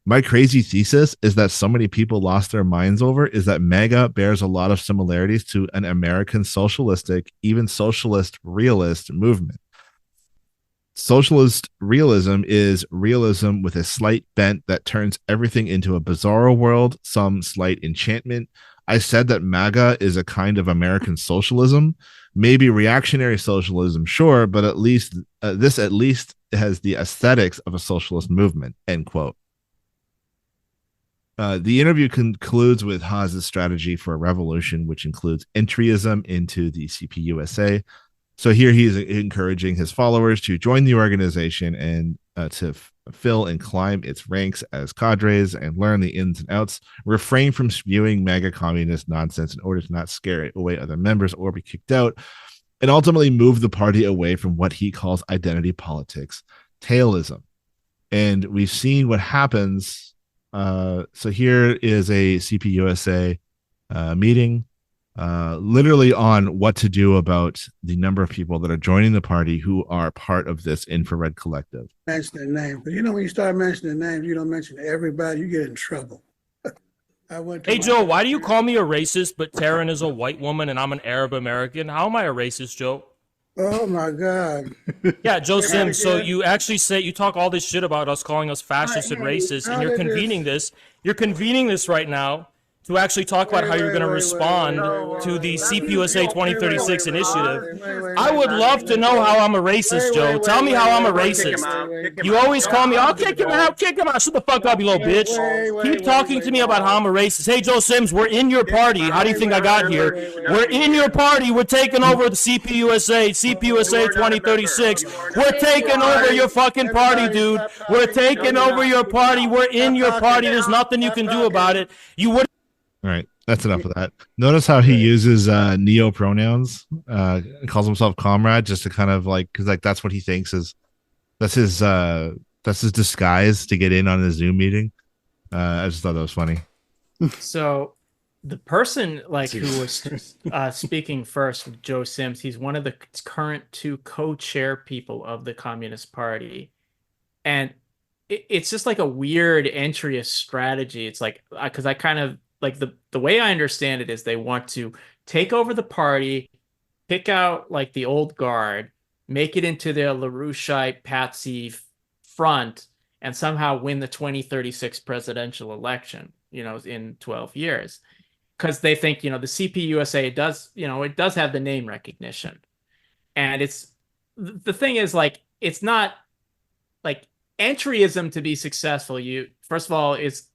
"My crazy thesis is that so many people lost their minds over is that MAGA bears a lot of similarities to an American socialistic, even socialist realist movement. Socialist realism is realism with a slight bent that turns everything into a bizarro world, some slight enchantment. I said that MAGA is a kind of American socialism, maybe reactionary socialism, sure, but at least this at least has the aesthetics of a socialist movement," end quote. The interview concludes with Haz's strategy for a revolution, which includes entryism into the CPUSA, So here he is encouraging his followers to join the organization and to fill and climb its ranks as cadres and learn the ins and outs, refrain from spewing MAGA communist nonsense in order to not scare away other members or be kicked out, and ultimately move the party away from what he calls identity politics, tailism. And we've seen what happens. So here is a CPUSA meeting, literally on what to do about the number of people that are joining the party who are part of this infrared collective. Mention their name, but when you start mentioning names, you don't mention everybody, you get in trouble. Hey Joe, why do you call me a racist, but Taryn is a white woman and I'm an Arab American? How am I a racist, Joe? Oh my God. Yeah, Joe Sims. So you actually you talk all this shit about us calling us fascist and racist, and you're convening this right now to actually talk about how you're going to respond to the CPUSA 2036 initiative. I would love to know how I'm a racist, Joe. Tell me how I'm a racist. You always call me, I'll kick him out, shut the fuck up, you little bitch. Keep talking to me about how I'm a racist. Hey, Joe Sims, we're in your party. How do you think I got here? We're in your party. We're taking over the CPUSA 2036. We're taking over your fucking party, dude. We're taking over your party. We're in your party. There's nothing you can do about it. You would. All right, that's enough of that. Notice how he uses neo pronouns, calls himself comrade, just to kind of like, because like that's what he thinks is that's his disguise to get in on the Zoom meeting. I just thought that was funny. So the person who was speaking first, Joe Sims, he's one of the current two co-chair people of the Communist Party, and it's just like a weird entry strategy. It's like because I kind of like the way I understand it is they want to take over the party, pick out like the old guard, make it into their Larouchite patsy front, and somehow win the 2036 presidential election, in 12 years. Because they think, the CPUSA does have the name recognition. And the thing is, like, it's not like entryism to be successful. First of all, it's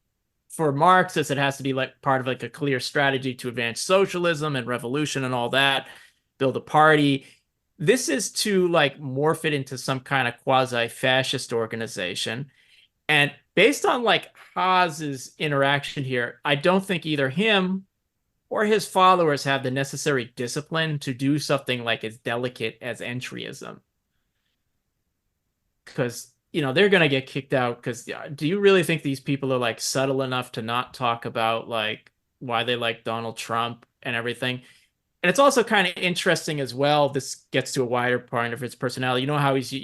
for Marxists, it has to be like part of like a clear strategy to advance socialism and revolution and all that, build a party. This is to like morph it into some kind of quasi-fascist organization. And based on like Haz's interaction here, I don't think either him or his followers have the necessary discipline to do something like as delicate as entryism. Because they're going to get kicked out because do you really think these people are like subtle enough to not talk about like why they like Donald Trump and everything? And it's also kind of interesting as well. This gets to a wider part of his personality. You know how he's,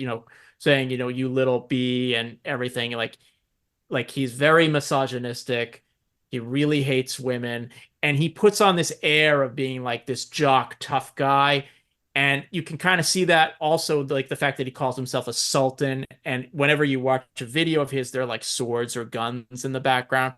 saying, you little b and everything, like he's very misogynistic. He really hates women. And he puts on this air of being like this jock, tough guy. And you can kind of see that also, like the fact that he calls himself a sultan. And whenever you watch a video of his, there are like swords or guns in the background.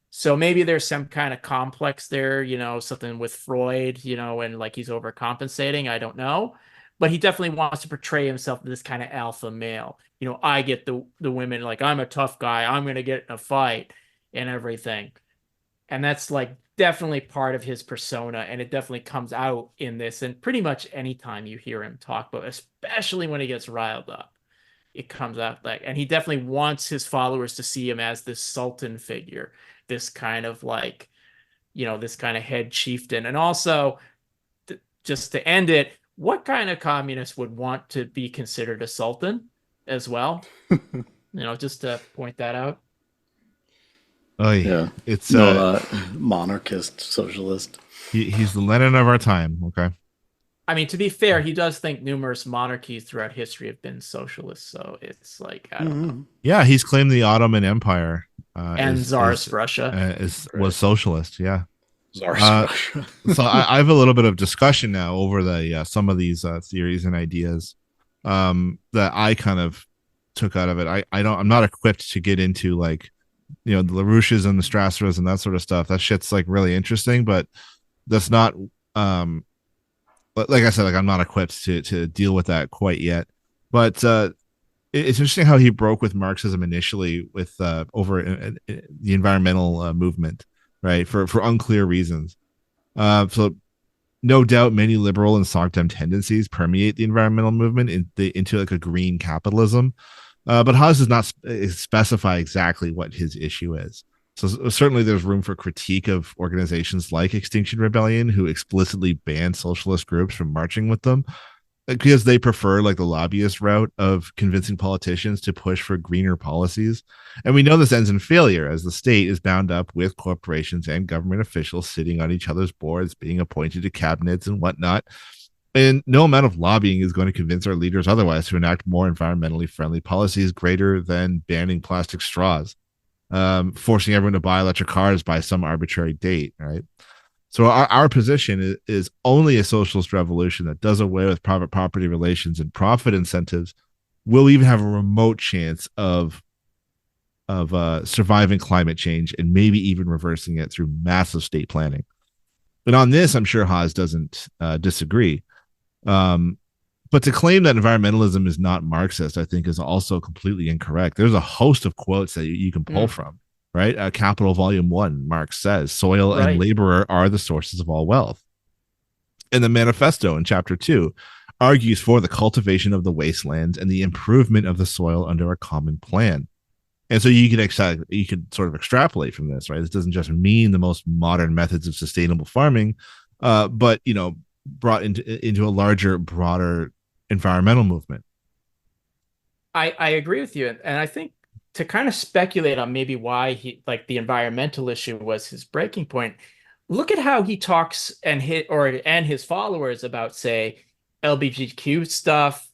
So maybe there's some kind of complex there, something with Freud, and like he's overcompensating. I don't know. But he definitely wants to portray himself as this kind of alpha male. I get the women, like I'm a tough guy. I'm going to get in a fight and everything. And that's like definitely part of his persona, and it definitely comes out in this. And pretty much anytime you hear him talk, but especially when he gets riled up, it comes out like. And he definitely wants his followers to see him as this sultan figure, this kind of like, this kind of head chieftain. And also, just to end it, what kind of communist would want to be considered a sultan as well? Just to point that out. Oh yeah, it's monarchist, socialist. He's the Lenin of our time. Okay. I mean, to be fair, he does think numerous monarchies throughout history have been socialist. So it's like I don't know. Yeah, he's claimed the Ottoman Empire and Tsarist Russia was socialist. Yeah. Tsarist Russia. So I have a little bit of discussion now over the some of these theories and ideas that I kind of took out of it. I'm not equipped to get into like, the Larouchism, the Strasserism, that sort of stuff. That shit's like really interesting, but that's not like I said, like I'm not equipped to deal with that quite yet. But it's interesting how he broke with Marxism initially with over the environmental movement, right? For unclear reasons. So no doubt many liberal and SOCDEM tendencies permeate the environmental movement into like a green capitalism. But Haz does not specify exactly what his issue is. So certainly there's room for critique of organizations like Extinction Rebellion, who explicitly ban socialist groups from marching with them, because they prefer like the lobbyist route of convincing politicians to push for greener policies. And we know this ends in failure, as the state is bound up with corporations and government officials sitting on each other's boards, being appointed to cabinets and whatnot. And no amount of lobbying is going to convince our leaders otherwise to enact more environmentally friendly policies greater than banning plastic straws, forcing everyone to buy electric cars by some arbitrary date, right? So our position is only a socialist revolution that does away with private property relations and profit incentives will even have a remote chance of surviving climate change and maybe even reversing it through massive state planning. And on this, I'm sure Haz doesn't disagree. But to claim that environmentalism is not Marxist, I think, is also completely incorrect. There's a host of quotes that you can pull from, right? Capital Volume 1, Marx says, soil and laborer are the sources of all wealth. And the Manifesto in Chapter 2 argues for the cultivation of the wastelands and the improvement of the soil under a common plan. And so you could sort of extrapolate from this, right? This doesn't just mean the most modern methods of sustainable farming, but, you know, brought into a larger, broader environmental movement. I agree with you. And I think to kind of speculate on maybe why the environmental issue was his breaking point, look at how he talks and his followers about, say, LGBTQ stuff,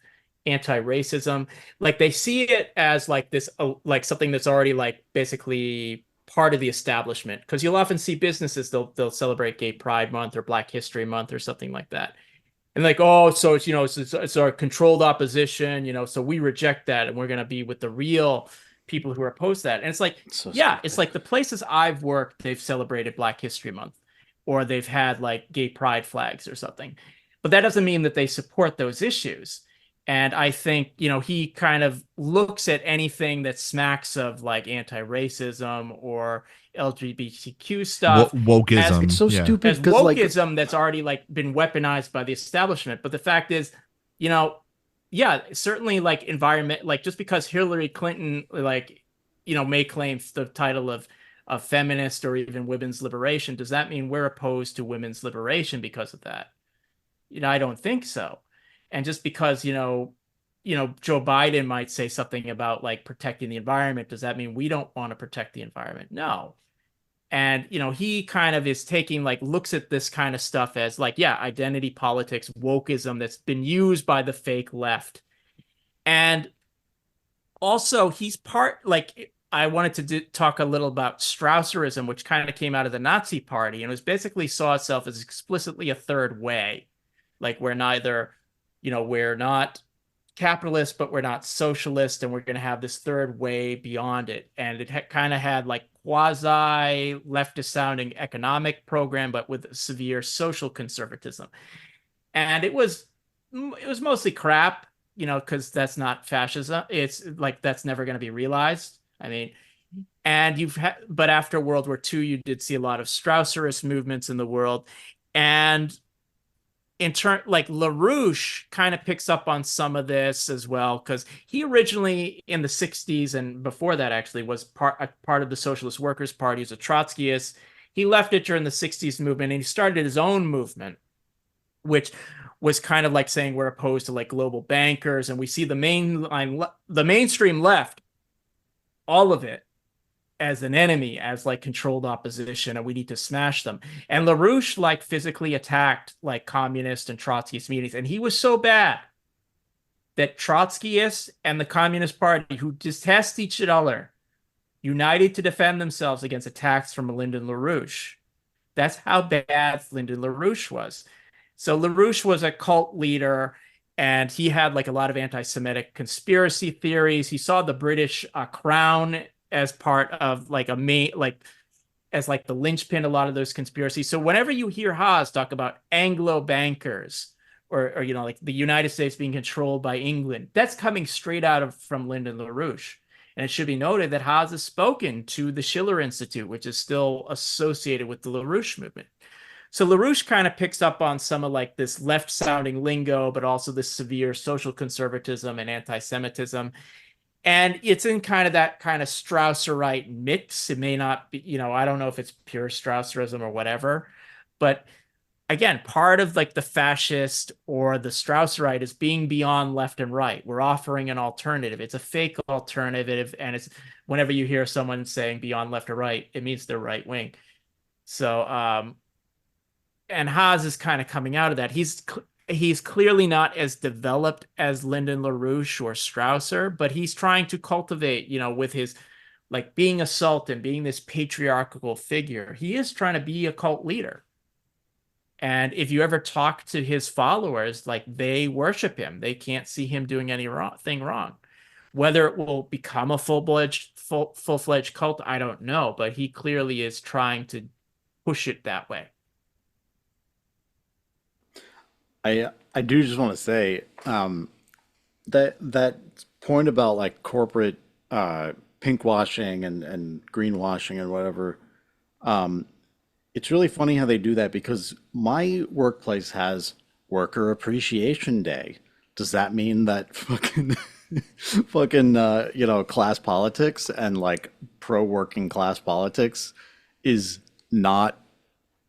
anti-racism. Like, they see it as like this, like something that's already like basically part of the establishment, because you'll often see businesses, they'll celebrate Gay Pride Month or Black History Month or something like that, and like, oh, so it's, you know, it's our controlled opposition, you know, so we reject that and we're going to be with the real people who are opposed to that. And it's like, it's like the places I've worked, they've celebrated Black History Month, or they've had like gay pride flags or something, but that doesn't mean that they support those issues. And I think, you know, he kind of looks at anything that smacks of like anti-racism or LGBTQ stuff. Wokeism. It's so stupid. As wokeism that's already like been weaponized by the establishment. But the fact is, you know, yeah, certainly like environment, like just because Hillary Clinton, like, you know, may claim the title of feminist or even women's liberation, does that mean we're opposed to women's liberation because of that? You know, I don't think so. And just because, you know, Joe Biden might say something about like protecting the environment, does that mean we don't want to protect the environment? No. And, you know, he kind of is taking like, looks at this kind of stuff as like, yeah, identity politics, wokeism that's been used by the fake left. And also he's like, I wanted to talk a little about Strasserism, which kind of came out of the Nazi Party and was basically saw itself as explicitly a third way. Like, we're neither, you know, we're not capitalist, but we're not socialist, and we're going to have this third way beyond it. And it kind of had like quasi leftist sounding economic program, but with severe social conservatism. And it was mostly crap, you know, because that's not fascism. It's like, that's never going to be realized. I mean, and but after World War II, you did see a lot of Strasserist movements in the world. And in turn, like LaRouche kind of picks up on some of this as well, because he originally in the 60s and before that actually was part of the Socialist Workers' Party. He's a Trotskyist. He left it during the 60s movement and he started his own movement, which was kind of like saying we're opposed to like global bankers. And we see the mainstream left, all of it, as an enemy, as like controlled opposition, and we need to smash them. And LaRouche like physically attacked like communist and Trotskyist meetings, and he was so bad that Trotskyists and the Communist Party, who detest each other, united to defend themselves against attacks from Lyndon LaRouche. That's how bad Lyndon LaRouche was. So LaRouche was a cult leader, and he had like a lot of anti-Semitic conspiracy theories. He saw the British crown as part of like as like the linchpin, a lot of those conspiracies. So whenever you hear Haz talk about Anglo bankers or you know, like the United States being controlled by England, that's coming straight from Lyndon LaRouche. And it should be noted that Haz has spoken to the Schiller Institute, which is still associated with the LaRouche movement. So LaRouche kind of picks up on some of like this left sounding lingo, but also this severe social conservatism and anti-Semitism. And it's in kind of that kind of Strasserite mix. It may not be, you know, I don't know if it's pure Strasserism or whatever, but again, part of like the fascist or the Strasserite is being beyond left and right. We're offering an alternative. It's a fake alternative. And it's whenever you hear someone saying beyond left or right, it means they're right wing. So, and Haz is kind of coming out of that. He's clearly not as developed as Lyndon LaRouche or Strausser, but he's trying to cultivate, you know, with his like being a sultan, being this patriarchal figure. He is trying to be a cult leader. And if you ever talk to his followers, like they worship him. They can't see him doing anything wrong. Whether it will become a full-fledged cult, I don't know, but he clearly is trying to push it that way. I do just want to say that point about like corporate pinkwashing and greenwashing and whatever. It's really funny how they do that because my workplace has Worker Appreciation Day. Does that mean that fucking you know, class politics and like pro-working class politics is not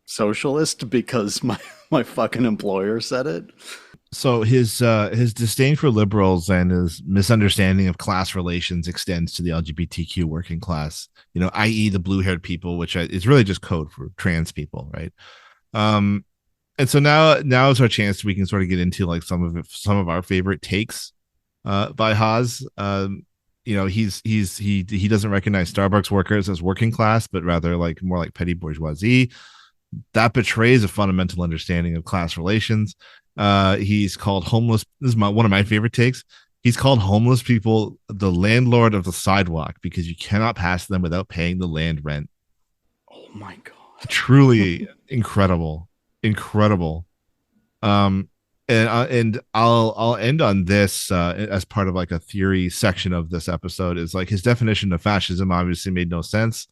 socialist because my fucking employer said it? So his disdain for liberals and his misunderstanding of class relations extends to the LGBTQ working class, you know, i.e. the blue-haired people, which is really just code for trans people, right? And so now is our chance we can sort of get into like some of our favorite takes by Haz. You know, he doesn't recognize Starbucks workers as working class, but rather like more like petty bourgeoisie. That betrays a fundamental understanding of class relations. He's called homeless. This is one of my favorite takes. He's called homeless people the landlord of the sidewalk because you cannot pass them without paying the land rent. Oh my God. Truly incredible. And I'll end on this as part of like a theory section of this episode is like his definition of fascism obviously made no sense.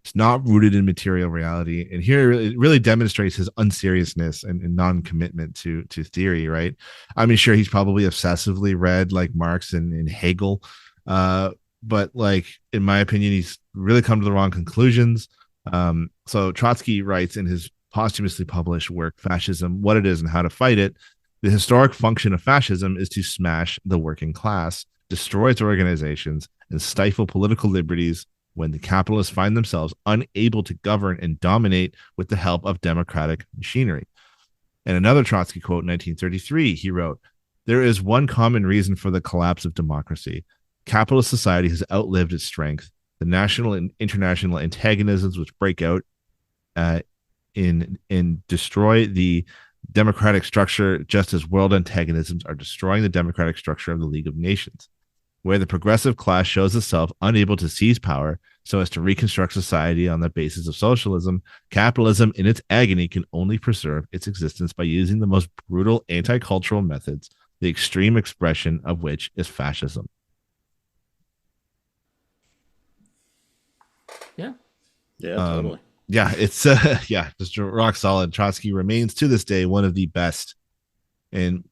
It's not rooted in material reality. And here it really demonstrates his unseriousness and non-commitment to theory, right? I mean, sure, he's probably obsessively read like Marx and Hegel. But like, in my opinion, he's really come to the wrong conclusions. So Trotsky writes in his posthumously published work, Fascism, What It Is and How to Fight It, the historic function of fascism is to smash the working class, destroy its organizations, and stifle political liberties when the capitalists find themselves unable to govern and dominate with the help of democratic machinery. And another Trotsky quote in 1933, he wrote, "There is one common reason for the collapse of democracy. Capitalist society has outlived its strength. The national and international antagonisms which break out in destroy the democratic structure, just as world antagonisms are destroying the democratic structure of the League of Nations. Where the progressive class shows itself unable to seize power so as to reconstruct society on the basis of socialism, capitalism in its agony can only preserve its existence by using the most brutal anti-cultural methods, the extreme expression of which is fascism." Yeah. Yeah, totally. Yeah, it's just rock solid. Trotsky remains to this day one of the best in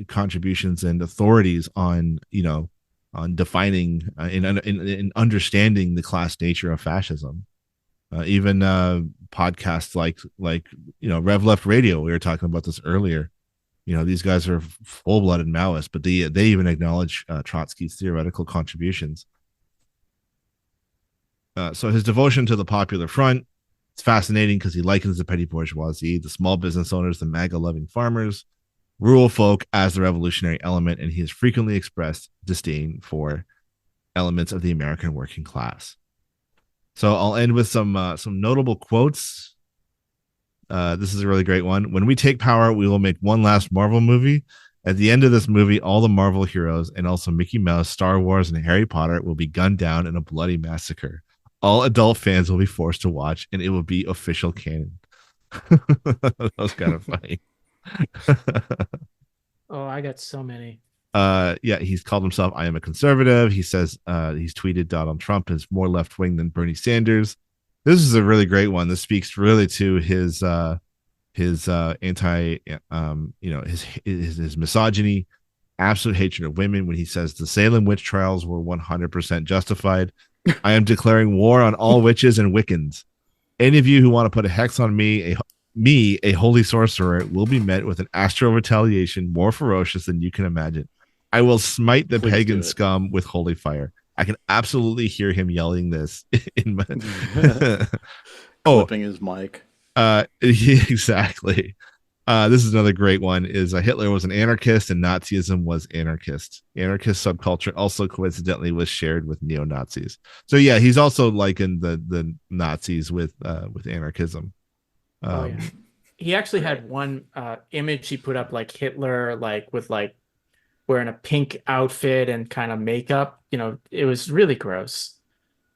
contributions and authorities on defining in understanding the class nature of fascism. Even podcasts like Rev Left Radio, we were talking about this earlier. You know, these guys are full-blooded Maoists, but they even acknowledge Trotsky's theoretical contributions. So his devotion to the Popular Front, it's fascinating because he likens the petty bourgeoisie, the small business owners, the MAGA-loving farmers, rural folk as the revolutionary element, and he has frequently expressed disdain for elements of the American working class. So I'll end with some notable quotes. This is a really great one. "When we take power, we will make one last Marvel movie. At the end of this movie, all the Marvel heroes and also Mickey Mouse, Star Wars, and Harry Potter will be gunned down in a bloody massacre. All adult fans will be forced to watch, and it will be official canon." That was kind of funny. Oh, I got so many. Yeah, he's called himself "I am a conservative." He says he's tweeted Donald Trump is more left-wing than Bernie Sanders. This is a really great one. This speaks really to his anti his misogyny, absolute hatred of women when he says the Salem witch trials were 100% justified. I am declaring war on all witches and Wiccans. Any of you who want to put a hex on me, a holy sorcerer, will be met with an astral retaliation more ferocious than you can imagine. I will smite the pagan scum with holy fire. I can absolutely hear him yelling this in my clipping his mic. Exactly. This is another great one. Is Hitler was an anarchist and Nazism was anarchist. Anarchist subculture also coincidentally was shared with neo-Nazis. So yeah, he's also likened the Nazis with anarchism. He actually had one image he put up, like Hitler, like with like wearing a pink outfit and kind of makeup. You know, it was really gross.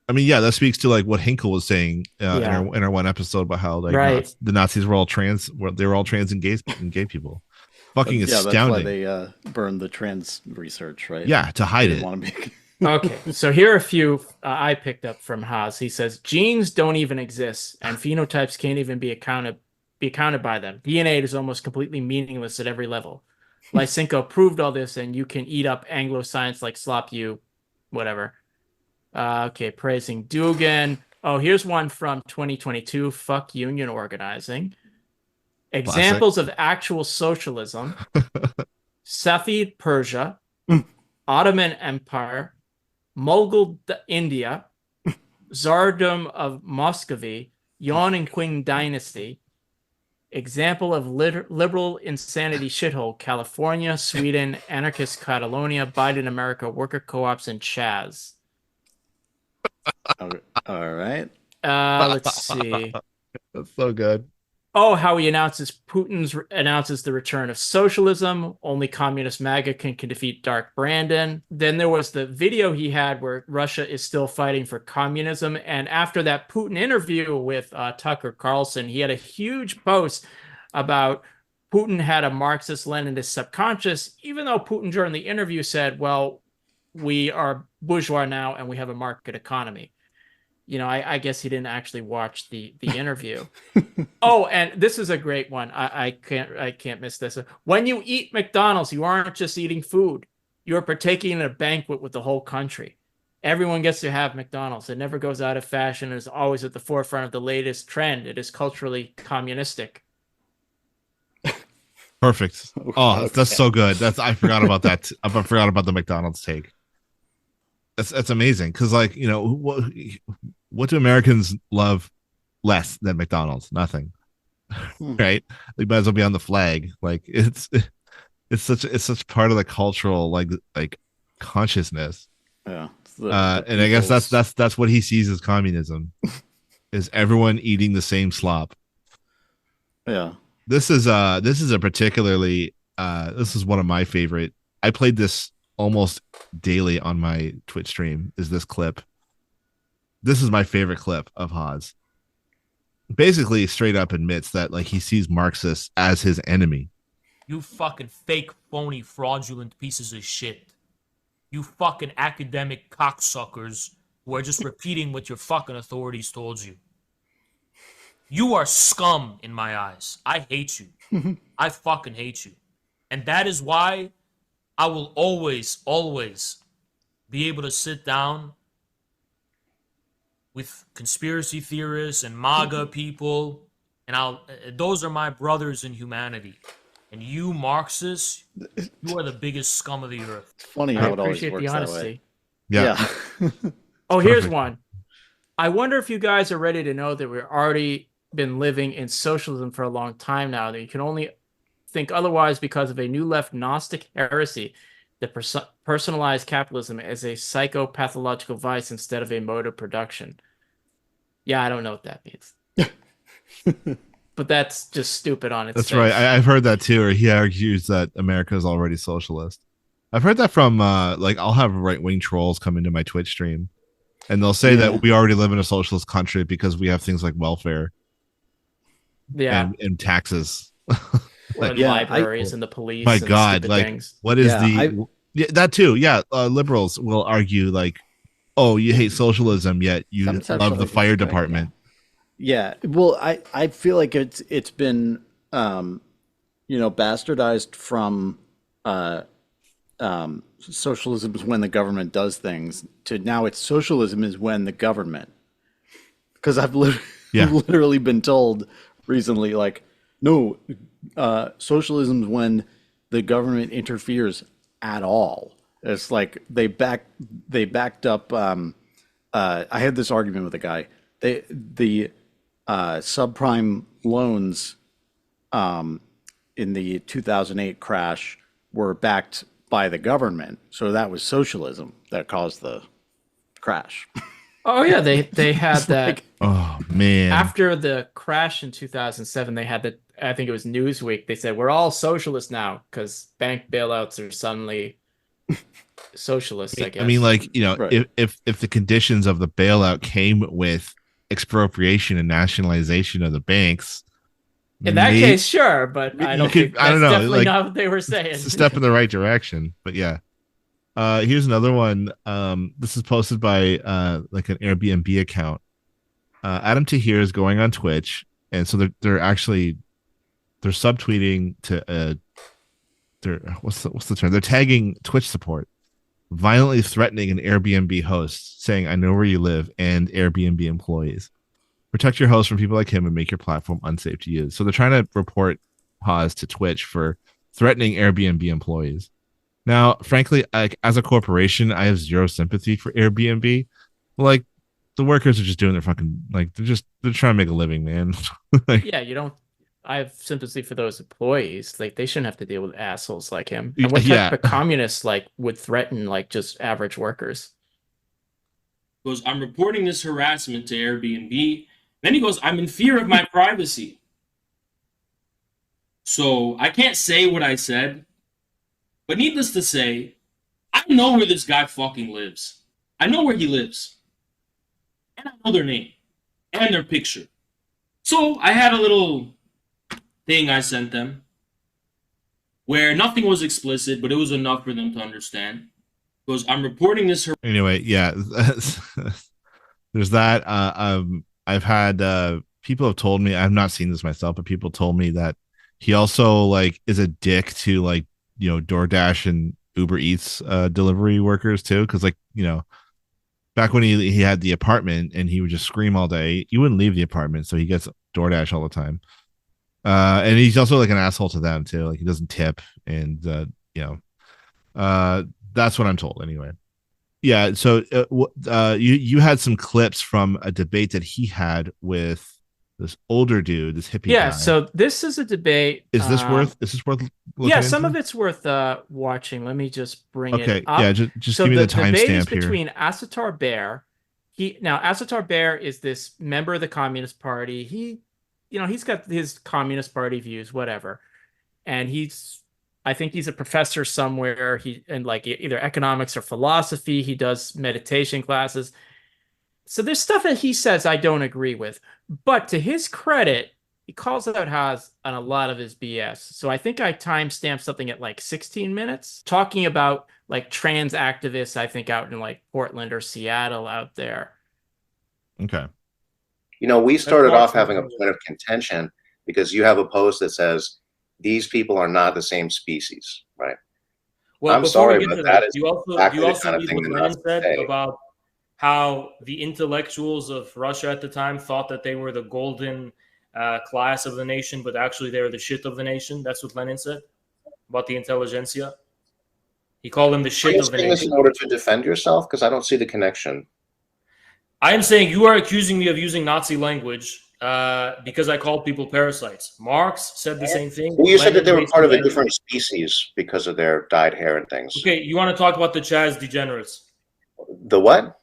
I mean, yeah, that speaks to like what Hinkle was saying in our one episode about how like the Nazis were all trans. They were all trans and gay people. Fucking astounding. That's why they burned the trans research, right? Yeah, to hide it. Okay, so here are a few I picked up from Haz. He says genes don't even exist, and phenotypes can't even be accounted by them. DNA is almost completely meaningless at every level. Lysenko proved all this, and you can eat up Anglo science like slop you, whatever. Okay, praising Dugan. Oh, here's one from 2022. Fuck union organizing. Examples of actual socialism. Safed Persia, Ottoman Empire, Mughal India, Tsardom of Muscovy, Yuan and Qing dynasty. Example of liberal insanity shithole: California, Sweden, anarchist Catalonia, Biden America, worker co-ops, and Chaz. All right. Let's see. That's so good. Oh, how he announces the return of socialism. Only communist MAGA can defeat Dark Brandon. Then there was the video he had where Russia is still fighting for communism. And after that Putin interview with Tucker Carlson, he had a huge post about Putin had a Marxist-Leninist subconscious, even though Putin during the interview said, well, we are bourgeois now and we have a market economy. You know, I guess he didn't actually watch the interview. Oh, and this is a great one. I can't miss this. When you eat McDonald's, you aren't just eating food. You're partaking in a banquet with the whole country. Everyone gets to have McDonald's. It never goes out of fashion. It is always at the forefront of the latest trend. It is culturally communistic. Perfect. Oh, okay. That's so good. I forgot about that. I forgot about the McDonald's take. That's amazing because, like, you know, what do Americans love less than McDonald's? Nothing, right? They might as well be on the flag. Like it's such part of the cultural like consciousness. Yeah, and I guess that's what he sees as communism, is everyone eating the same slop. Yeah, this is a particularly this is one of my favorite. I played this almost daily on my Twitch stream. Is this clip? This is my favorite clip of Haz. Basically, straight up admits that like he sees Marxists as his enemy. You fucking fake, phony, fraudulent pieces of shit. You fucking academic cocksuckers who are just repeating what your fucking authorities told you. You are scum in my eyes. I hate you. I fucking hate you. And that is why I will always, always be able to sit down with conspiracy theorists and MAGA people, and those are my brothers in humanity. And you Marxists, you are the biggest scum of the earth. It's funny how it always works that way. Yeah. Oh, here's one. I wonder if you guys are ready to know that we've already been living in socialism for a long time now, that you can only think otherwise because of a new left Gnostic heresy that personalized capitalism as a psychopathological vice instead of a mode of production. Yeah, I don't know what that means. But that's just stupid on its face. Right. I've heard that too, or he argues that America is already socialist. I've heard that from like I'll have right-wing trolls come into my Twitch stream and they'll say that we already live in a socialist country because we have things like welfare. Yeah. And taxes. Like libraries and the police. My God, like things. What is that too? Yeah, liberals will argue like, "Oh, you hate socialism, yet you love the fire department." Yeah, well, I feel like it's been bastardized from socialism is when the government does things to now it's socialism is when the government. Because I've literally been told recently, like, no, socialism is when the government interferes at all. It's like they backed up. I had this argument with a guy. The subprime loans in the 2008 crash were backed by the government, so that was socialism that caused the crash. Oh yeah, they had that. Like, oh man! After the crash in 2007, they had that. I think it was Newsweek. They said we're all socialists now because bank bailouts are suddenly socialist. I guess. I mean, like right. if the conditions of the bailout came with expropriation and nationalization of the banks, in that case, sure, but I don't think that's definitely not what they were saying. It's a step in the right direction, but yeah. Here's another one. This is posted by like an Airbnb account. Adam Tahir is going on Twitch, and so they're subtweeting to what's the term? They're tagging Twitch support, violently threatening an Airbnb host, saying, "I know where you live," and Airbnb employees. Protect your host from people like him and make your platform unsafe to use. So they're trying to report Haz to Twitch for threatening Airbnb employees. Now, frankly, like as a corporation, I have zero sympathy for Airbnb. Like the workers are just doing their fucking they're trying to make a living, man. Like, yeah, you don't. I have sympathy for those employees. Like they shouldn't have to deal with assholes like him. And what type of communist would threaten just average workers? He goes, I'm reporting this harassment to Airbnb. Then he goes, I'm in fear of my privacy. So I can't say what I said. But needless to say, I know where this guy fucking lives. I know where he lives. And I know their name. And their picture. So I had a little thing I sent them. Where nothing was explicit, but it was enough for them to understand. It goes, I'm reporting this... Anyway, yeah. There's that. I've had... people have told me... I've not seen this myself, but people told me that he also is a dick to DoorDash and Uber Eats delivery workers too, because back when he had the apartment and he would just scream all day, you wouldn't leave the apartment, so he gets DoorDash all the time. And he's also an asshole to them too, he doesn't tip, and that's what I'm told anyway. Yeah, so you had some clips from a debate that he had with this older dude, this hippie guy. So this is a debate. Is this worth yeah, some of it's worth watching. Let me just bring it up. Yeah, just give me the timestamp here. Between Asatar Bear. Asatar Bear is this member of the Communist Party. He's got his Communist Party views, whatever. And I think he's a professor somewhere. Either economics or philosophy. He does meditation classes. So there's stuff that he says I don't agree with, but to his credit, he calls out Haz on a lot of his BS. So I think I timestamped something at 16 minutes talking about trans activists, I think out in Portland or Seattle out there. Okay. We started off having a point of contention because you have a post that says these people are not the same species, right? Well, I'm sorry, but that is you also the kind of read thing what that Lenin said say. about how the intellectuals of Russia at the time thought that they were the golden class of the nation, but actually they were the shit of the nation. That's what Lenin said about the intelligentsia. He called them the shit of the nation. This in order to defend yourself? Because I don't see the connection. I am saying you are accusing me of using Nazi language because I called people parasites. Marx said the same thing. Well, you said that they were part of a different species because of their dyed hair and things. Okay, you want to talk about the Chaz degenerates? The what?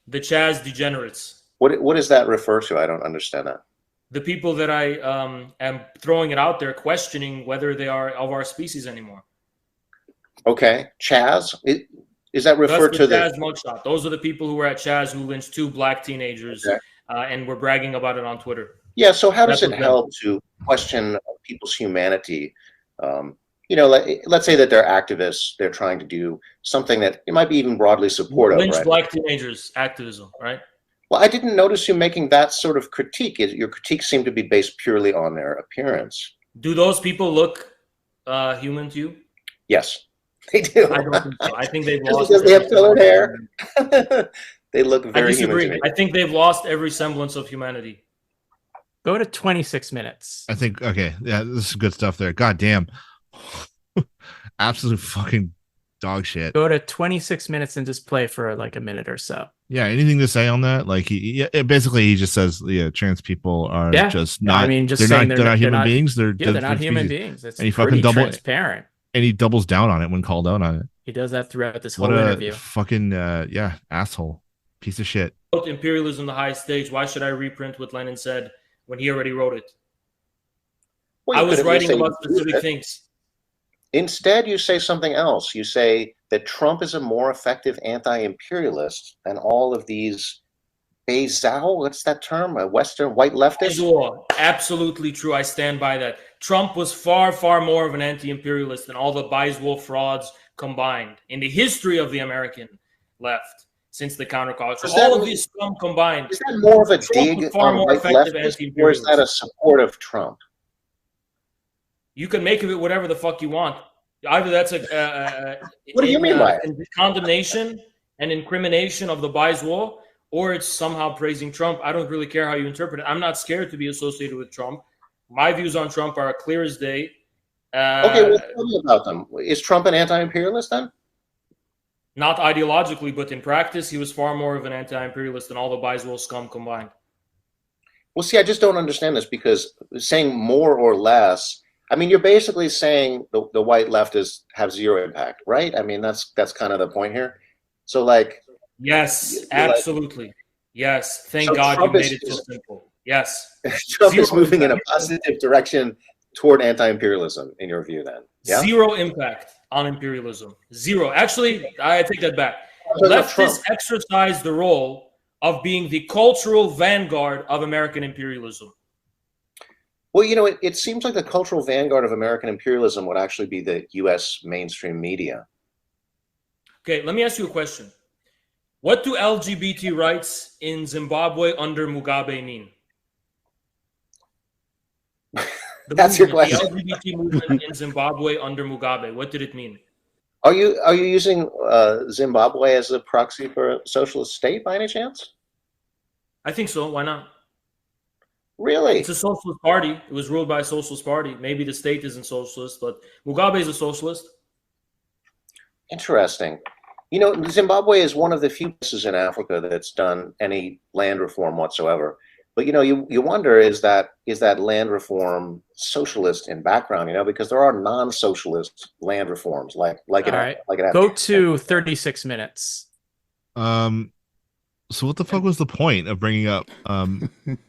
The Chaz degenerates. What does that refer to? I don't understand that. The people that I am throwing it out there, questioning whether they are of our species anymore. Okay, Chaz. Is that referred to the Chaz mugshot? Those are the people who were at Chaz who lynched 2 black teenagers, and were bragging about it on Twitter. Yeah. So how does it help to question people's humanity? Let's say that they're activists. They're trying to do something that it might be even broadly supportive. Lynch right? black teenagers activism, right? Well, I didn't notice you making that sort of critique. Your critique seemed to be based purely on their appearance. Do those people look human to you? Yes, they do. I don't think so. I think they've Just lost. because they have colored hair, they look very I disagree. human to me. I think they've lost every semblance of humanity. Go to 26 minutes. I think, okay, yeah, this is good stuff there. God damn. Absolute fucking dog shit. Go to 26 minutes and just play for like a minute or so. Yeah, anything to say on that? Like, basically, he just says, yeah, trans people are just not. I mean, just they're saying not. They're not human beings. They're not human beings. It's and he pretty fucking transparent. And he doubles down on it when called out on it. He does that throughout this whole what a interview. Fucking asshole, piece of shit. Imperialism, the highest stage. Why should I reprint what Lenin said when he already wrote it? Well, I was writing about specific things. Instead, you say something else. You say that Trump is a more effective anti-imperialist than all of these Beizao, what's that term? A Western white leftist? Absolutely true. I stand by that. Trump was far, far more of an anti-imperialist than all the Beizao frauds combined in the history of the American left since the counterculture. All of these scum combined. Is that more of a dig on white leftists, or is that a support of Trump? You can make of it whatever the fuck you want. Either that's a what do you mean by it? Condemnation and incrimination of the Beizao, or it's somehow praising Trump. I don't really care how you interpret it. I'm not scared to be associated with Trump. My views on Trump are clear as day. Okay, well, tell me about them. Is Trump an anti-imperialist then? Not ideologically, but in practice, he was far more of an anti-imperialist than all the Beizao scum combined. Well, see, I just don't understand this, because saying more or less, I mean, you're basically saying the white leftists have zero impact, right? I mean, that's kind of the point here. So, like, yes, absolutely, yes. Thank God you made it so simple. Yes, Trump is moving in a positive direction toward anti-imperialism, in your view, then? Yeah? Zero impact on imperialism. Zero. Actually, I take that back. Leftists exercise the role of being the cultural vanguard of American imperialism. Well, you know, it seems like the cultural vanguard of American imperialism would actually be the U.S. mainstream media. Okay, let me ask you a question. What do LGBT rights in Zimbabwe under Mugabe mean? That's your question. The LGBT movement in Zimbabwe under Mugabe, what did it mean? Are you using Zimbabwe as a proxy for a socialist state by any chance? I think so. Why not? Really? It's a socialist party. It was ruled by a socialist party. Maybe the state isn't socialist, but Mugabe is a socialist. Interesting. You know, Zimbabwe is one of the few places in Africa that's done any land reform whatsoever. But, you know, you wonder, is that land reform socialist in background, you know, because there are non-socialist land reforms like it. Go to 36 minutes. So what the fuck was the point of bringing up?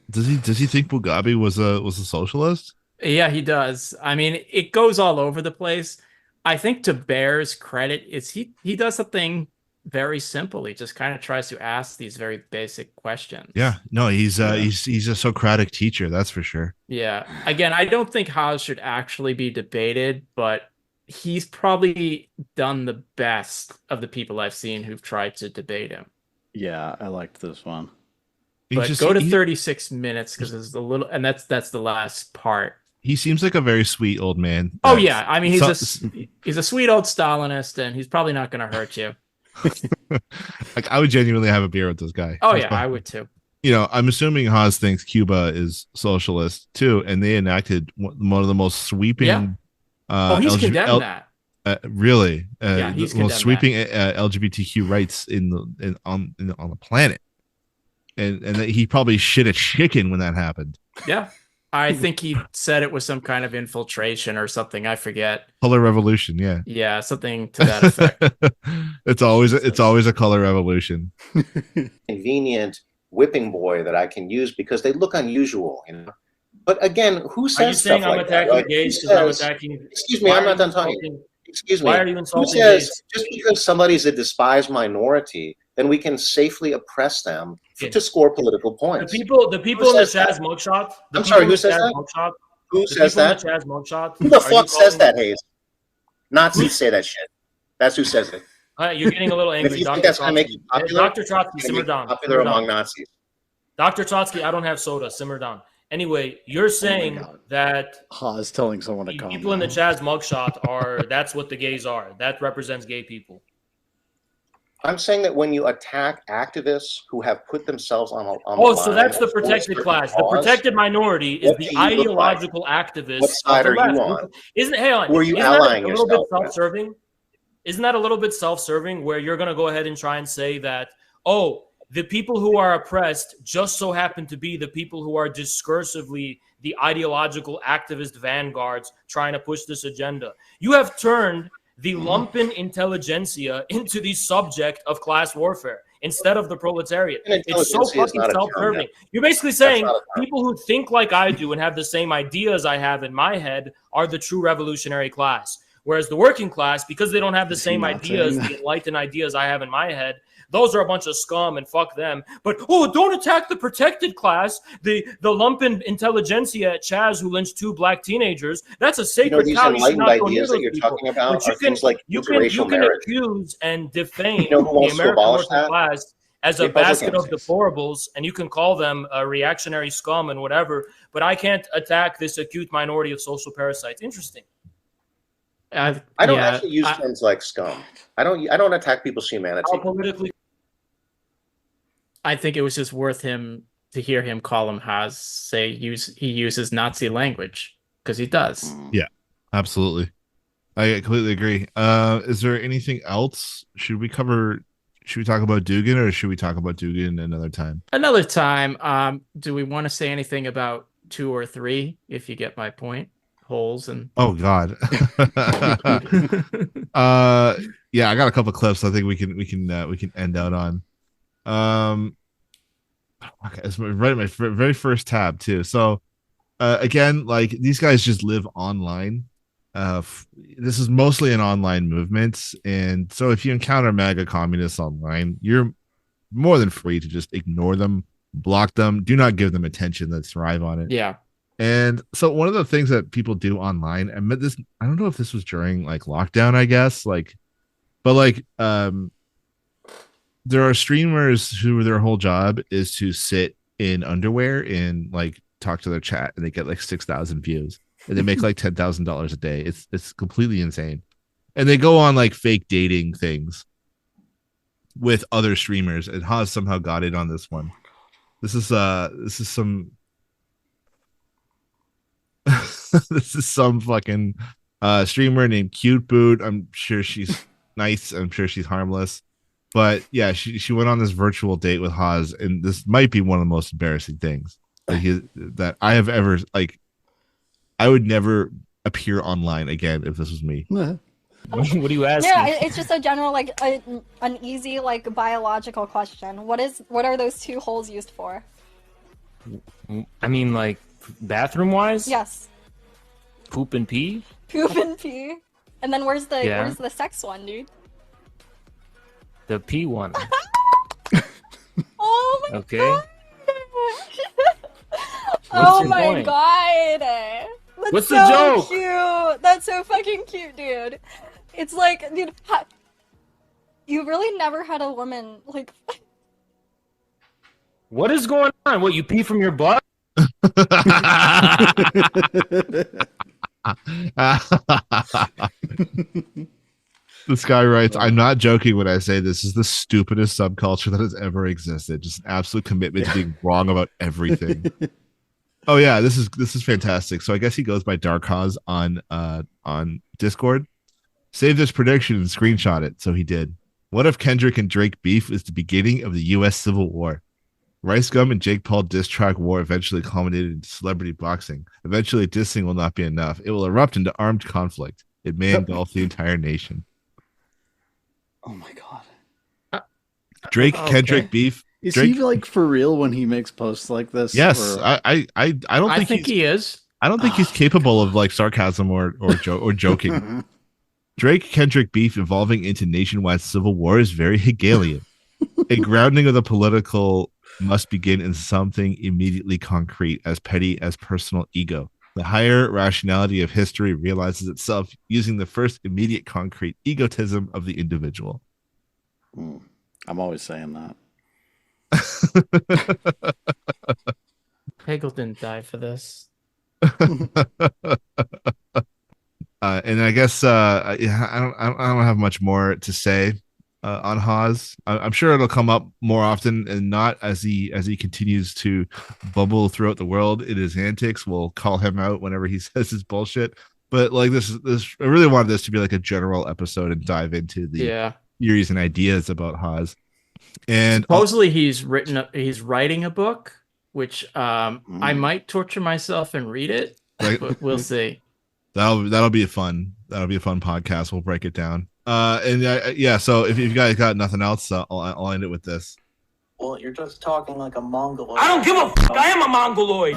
Does he think Mugabe was a socialist? Yeah, he does. I mean, it goes all over the place. I think to Bear's credit, he does something very simple. He just kind of tries to ask these very basic questions. Yeah, no, he's a Socratic teacher, that's for sure. Yeah. Again, I don't think Haz should actually be debated, but he's probably done the best of the people I've seen who've tried to debate him. Yeah, I liked this one. But go to 36 minutes because there's a little, and that's the last part. He seems like a very sweet old man. Oh yeah, I mean he's a sweet old Stalinist, and he's probably not going to hurt you. Like, I would genuinely have a beer with this guy. Oh yeah, I would too. You know, I'm assuming Haz thinks Cuba is socialist too, and they enacted one of the most sweeping. Yeah. He's condemned that. Really, yeah, he's the most sweeping LGBTQ rights on the planet, and that he probably shit a chicken when that happened. Yeah, I think he said it was some kind of infiltration or something. I forget. Color revolution, yeah, something to that effect. It's always a color revolution. Convenient whipping boy that I can use because they look unusual, you know. But again, who says? Are you saying stuff I'm like attacking that, gays because I'm attacking? Excuse me, I'm not done talking. Excuse me. Why are you insulting Who says gays? just because somebody's a despised minority, then we can safely oppress them to score political points? The people in the Chaz mugshot. I'm sorry, who says that? Who says that? Who the fuck says that, Hayes? Nazis say that shit. That's who says it. You're getting a little angry. If you think that's going to make you popular, Dr. Trotsky, simmer down. Popular among Nazis. Dr. Trotsky, I don't have soda. Simmer down. Anyway, you're saying that Haz telling someone to calm people in the Chaz mugshot that's what the gays are. That represents gay people. I'm saying that when you attack activists who have put themselves on so that's the protected class. The protected minority is the ideological activists. What side of the are you left. on? Who are you allying yourself with? Self-serving? Isn't that a little bit self-serving where you're going to go ahead and try and say that, the people who are oppressed just so happen to be the people who are discursively the ideological activist vanguards trying to push this agenda. You have turned the lumpen intelligentsia into the subject of class warfare instead of the proletariat. It's so fucking self-serving. You're basically saying people who think like I do and have the same ideas I have in my head are the true revolutionary class. Whereas the working class, because they don't have the same ideas, the enlightened ideas I have in my head, those are a bunch of scum and fuck them. But, don't attack the protected class, the lumpen intelligentsia at Chaz who lynched 2 black teenagers. That's a sacred these cow. enlightened ideas that you're talking about are things like interracial marriage. Accuse and defame who the wants to American abolish working that? class as a basket of deplorables, and you can call them a reactionary scum and whatever, but I can't attack this acute minority of social parasites. Interesting. I don't actually use terms like scum. I don't attack people's humanity. I think it was just worth him to hear him call him Haz say he uses Nazi language because he does. Yeah, absolutely. I completely agree. Is there anything else? Should we talk about Dugin, or should we talk about Dugin another time? Another time. Do we want to say anything about 2 or 3? If you get my point. Holes and oh god. Yeah, I got a couple of clips I think we can end out on. Okay, it's my very first tab too. So again, like these guys just live online. This is mostly an online movement, and so if you encounter MAGA communists online, you're more than free to just ignore them, block them, do not give them attention. Let's thrive on it. Yeah. And so one of the things that people do online, I don't know if this was during like lockdown, I guess, there are streamers who their whole job is to sit in underwear and like talk to their chat, and they get like 6,000 views, and they make like $10,000 a day. It's completely insane. And they go on like fake dating things with other streamers, and Haz somehow got in on this one. This is some this is some fucking streamer named Cute Boot. I'm sure she's nice. I'm sure she's harmless. But yeah, she went on this virtual date with Haz, and this might be one of the most embarrassing things that I have ever like. I would never appear online again if this was me. What do you ask? Yeah, it's just a general like an easy like biological question. What are those 2 holes used for? I mean, like bathroom wise? Yes. Poop and pee? Poop and pee. And then where's the sex one, dude? The pee one. Oh my okay. god. Oh my god. That's What's so the joke? Cute. That's so fucking cute, dude. It's like, dude, you really never had a woman like. What is going on? What, you pee from your butt? This guy writes, I'm not joking when I say this is the stupidest subculture that has ever existed. Just an absolute commitment to being wrong about everything. Oh yeah, this is fantastic. So I guess he goes by Dark Haz on Discord. Save this prediction and screenshot it. So he did. What if Kendrick and Drake beef is the beginning of the US Civil War? Rice Gum and Jake Paul diss track war eventually culminated into celebrity boxing. Eventually, dissing will not be enough. It will erupt into armed conflict. It may engulf the entire nation. Oh my god. Drake, Kendrick beef. Is Drake, he like for real when he makes posts like this? Yes, or... I don't think he is. I don't think he's capable of like sarcasm or joking. Drake Kendrick beef evolving into nationwide civil war is very Hegelian. A grounding of the political must begin in something immediately concrete, as petty as personal ego. The higher rationality of history realizes itself using the first immediate concrete egotism of the individual. I'm always saying that. Hegel didn't die for this. And I guess I don't have much more to say on Haz. I'm sure it'll come up more often and not as he continues to bubble throughout the world in his antics. We'll call him out whenever he says his bullshit. But like this, I really wanted this to be like a general episode and dive into the theories and ideas about Haz. And supposedly he's writing a book, which I might torture myself and read it, but we'll see. That'll be a fun podcast. We'll break it down. So if you guys got nothing else, I'll end it with this. Well, you're just talking like a mongoloid. I don't give a fuck. I am a mongoloid.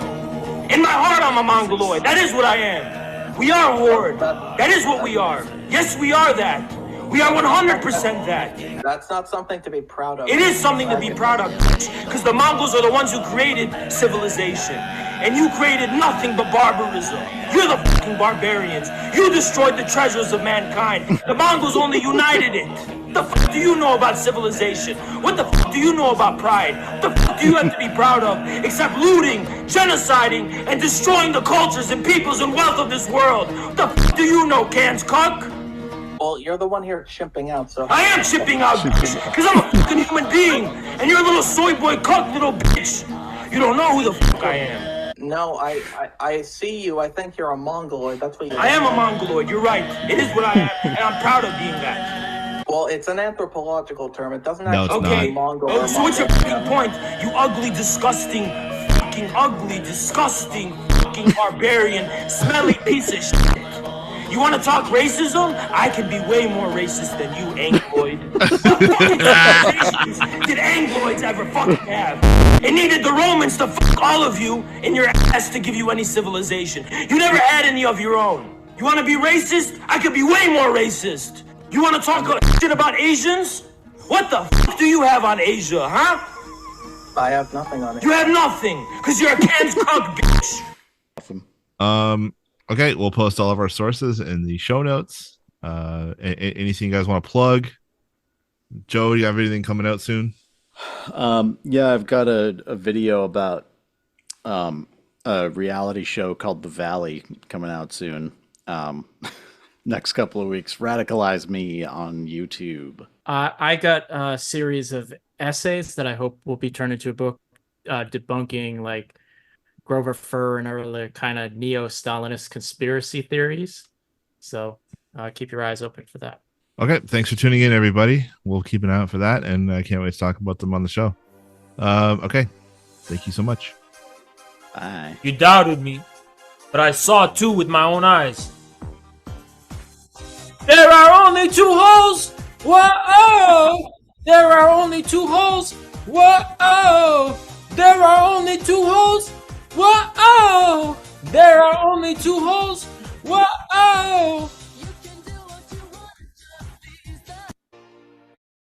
In my heart, I'm a mongoloid. That is what I am. We are a horde. That is what we are. Yes, we are that. We are 100% that. That's not something to be proud of. It is something to be proud of, because the Mongols are the ones who created civilization. And you created nothing but barbarism. You're the fucking barbarians. You destroyed the treasures of mankind. The Mongols only united it. What the fuck do you know about civilization? What the fuck do you know about pride? What the fuck do you have to be proud of? Except looting, genociding, and destroying the cultures and peoples and wealth of this world. What the fuck do you know, Cans Cuck? Well, you're the one here chipping out, so... I am chipping out, bitch, because I'm a fucking human being, and you're a little soy boy cuck little bitch. You don't know who the fuck I am. No, I see you. I think you're a mongoloid. That's what you I am a mongoloid. You're right. It is what I am, and I'm proud of being that. Well, it's an anthropological term. It doesn't actually mean Mongol. Oh, so what's your fucking point? You ugly, disgusting, fucking barbarian, smelly piece of shit. You want to talk racism? I can be way more racist than you, Angloid. What did Angloids ever fucking have? It needed the Romans to fuck all of you in your ass to give you any civilization. You never had any of your own. You want to be racist? I could be way more racist. You want to talk shit about Asians? What the fuck do you have on Asia, huh? I have nothing on it. You have nothing, because you're a Ken's cuck, bitch. Awesome. Okay, we'll post all of our sources in the show notes. Anything you guys want to plug? Joe, do you have anything coming out soon? Yeah, I've got a video about a reality show called The Valley coming out soon. Next couple of weeks. Radicalize Me on YouTube. I got a series of essays that I hope will be turned into a book debunking like Grover Furr and other kind of neo-Stalinist conspiracy theories. So keep your eyes open for that. Okay, thanks for tuning in, everybody. We'll keep an eye out for that, and I can't wait to talk about them on the show. Okay, thank you so much. Bye. You doubted me, but I saw it too with my own eyes. There are only two holes. Whoa! There are only two holes. Whoa! There are only two holes. Whoa! There are only two holes. Whoa!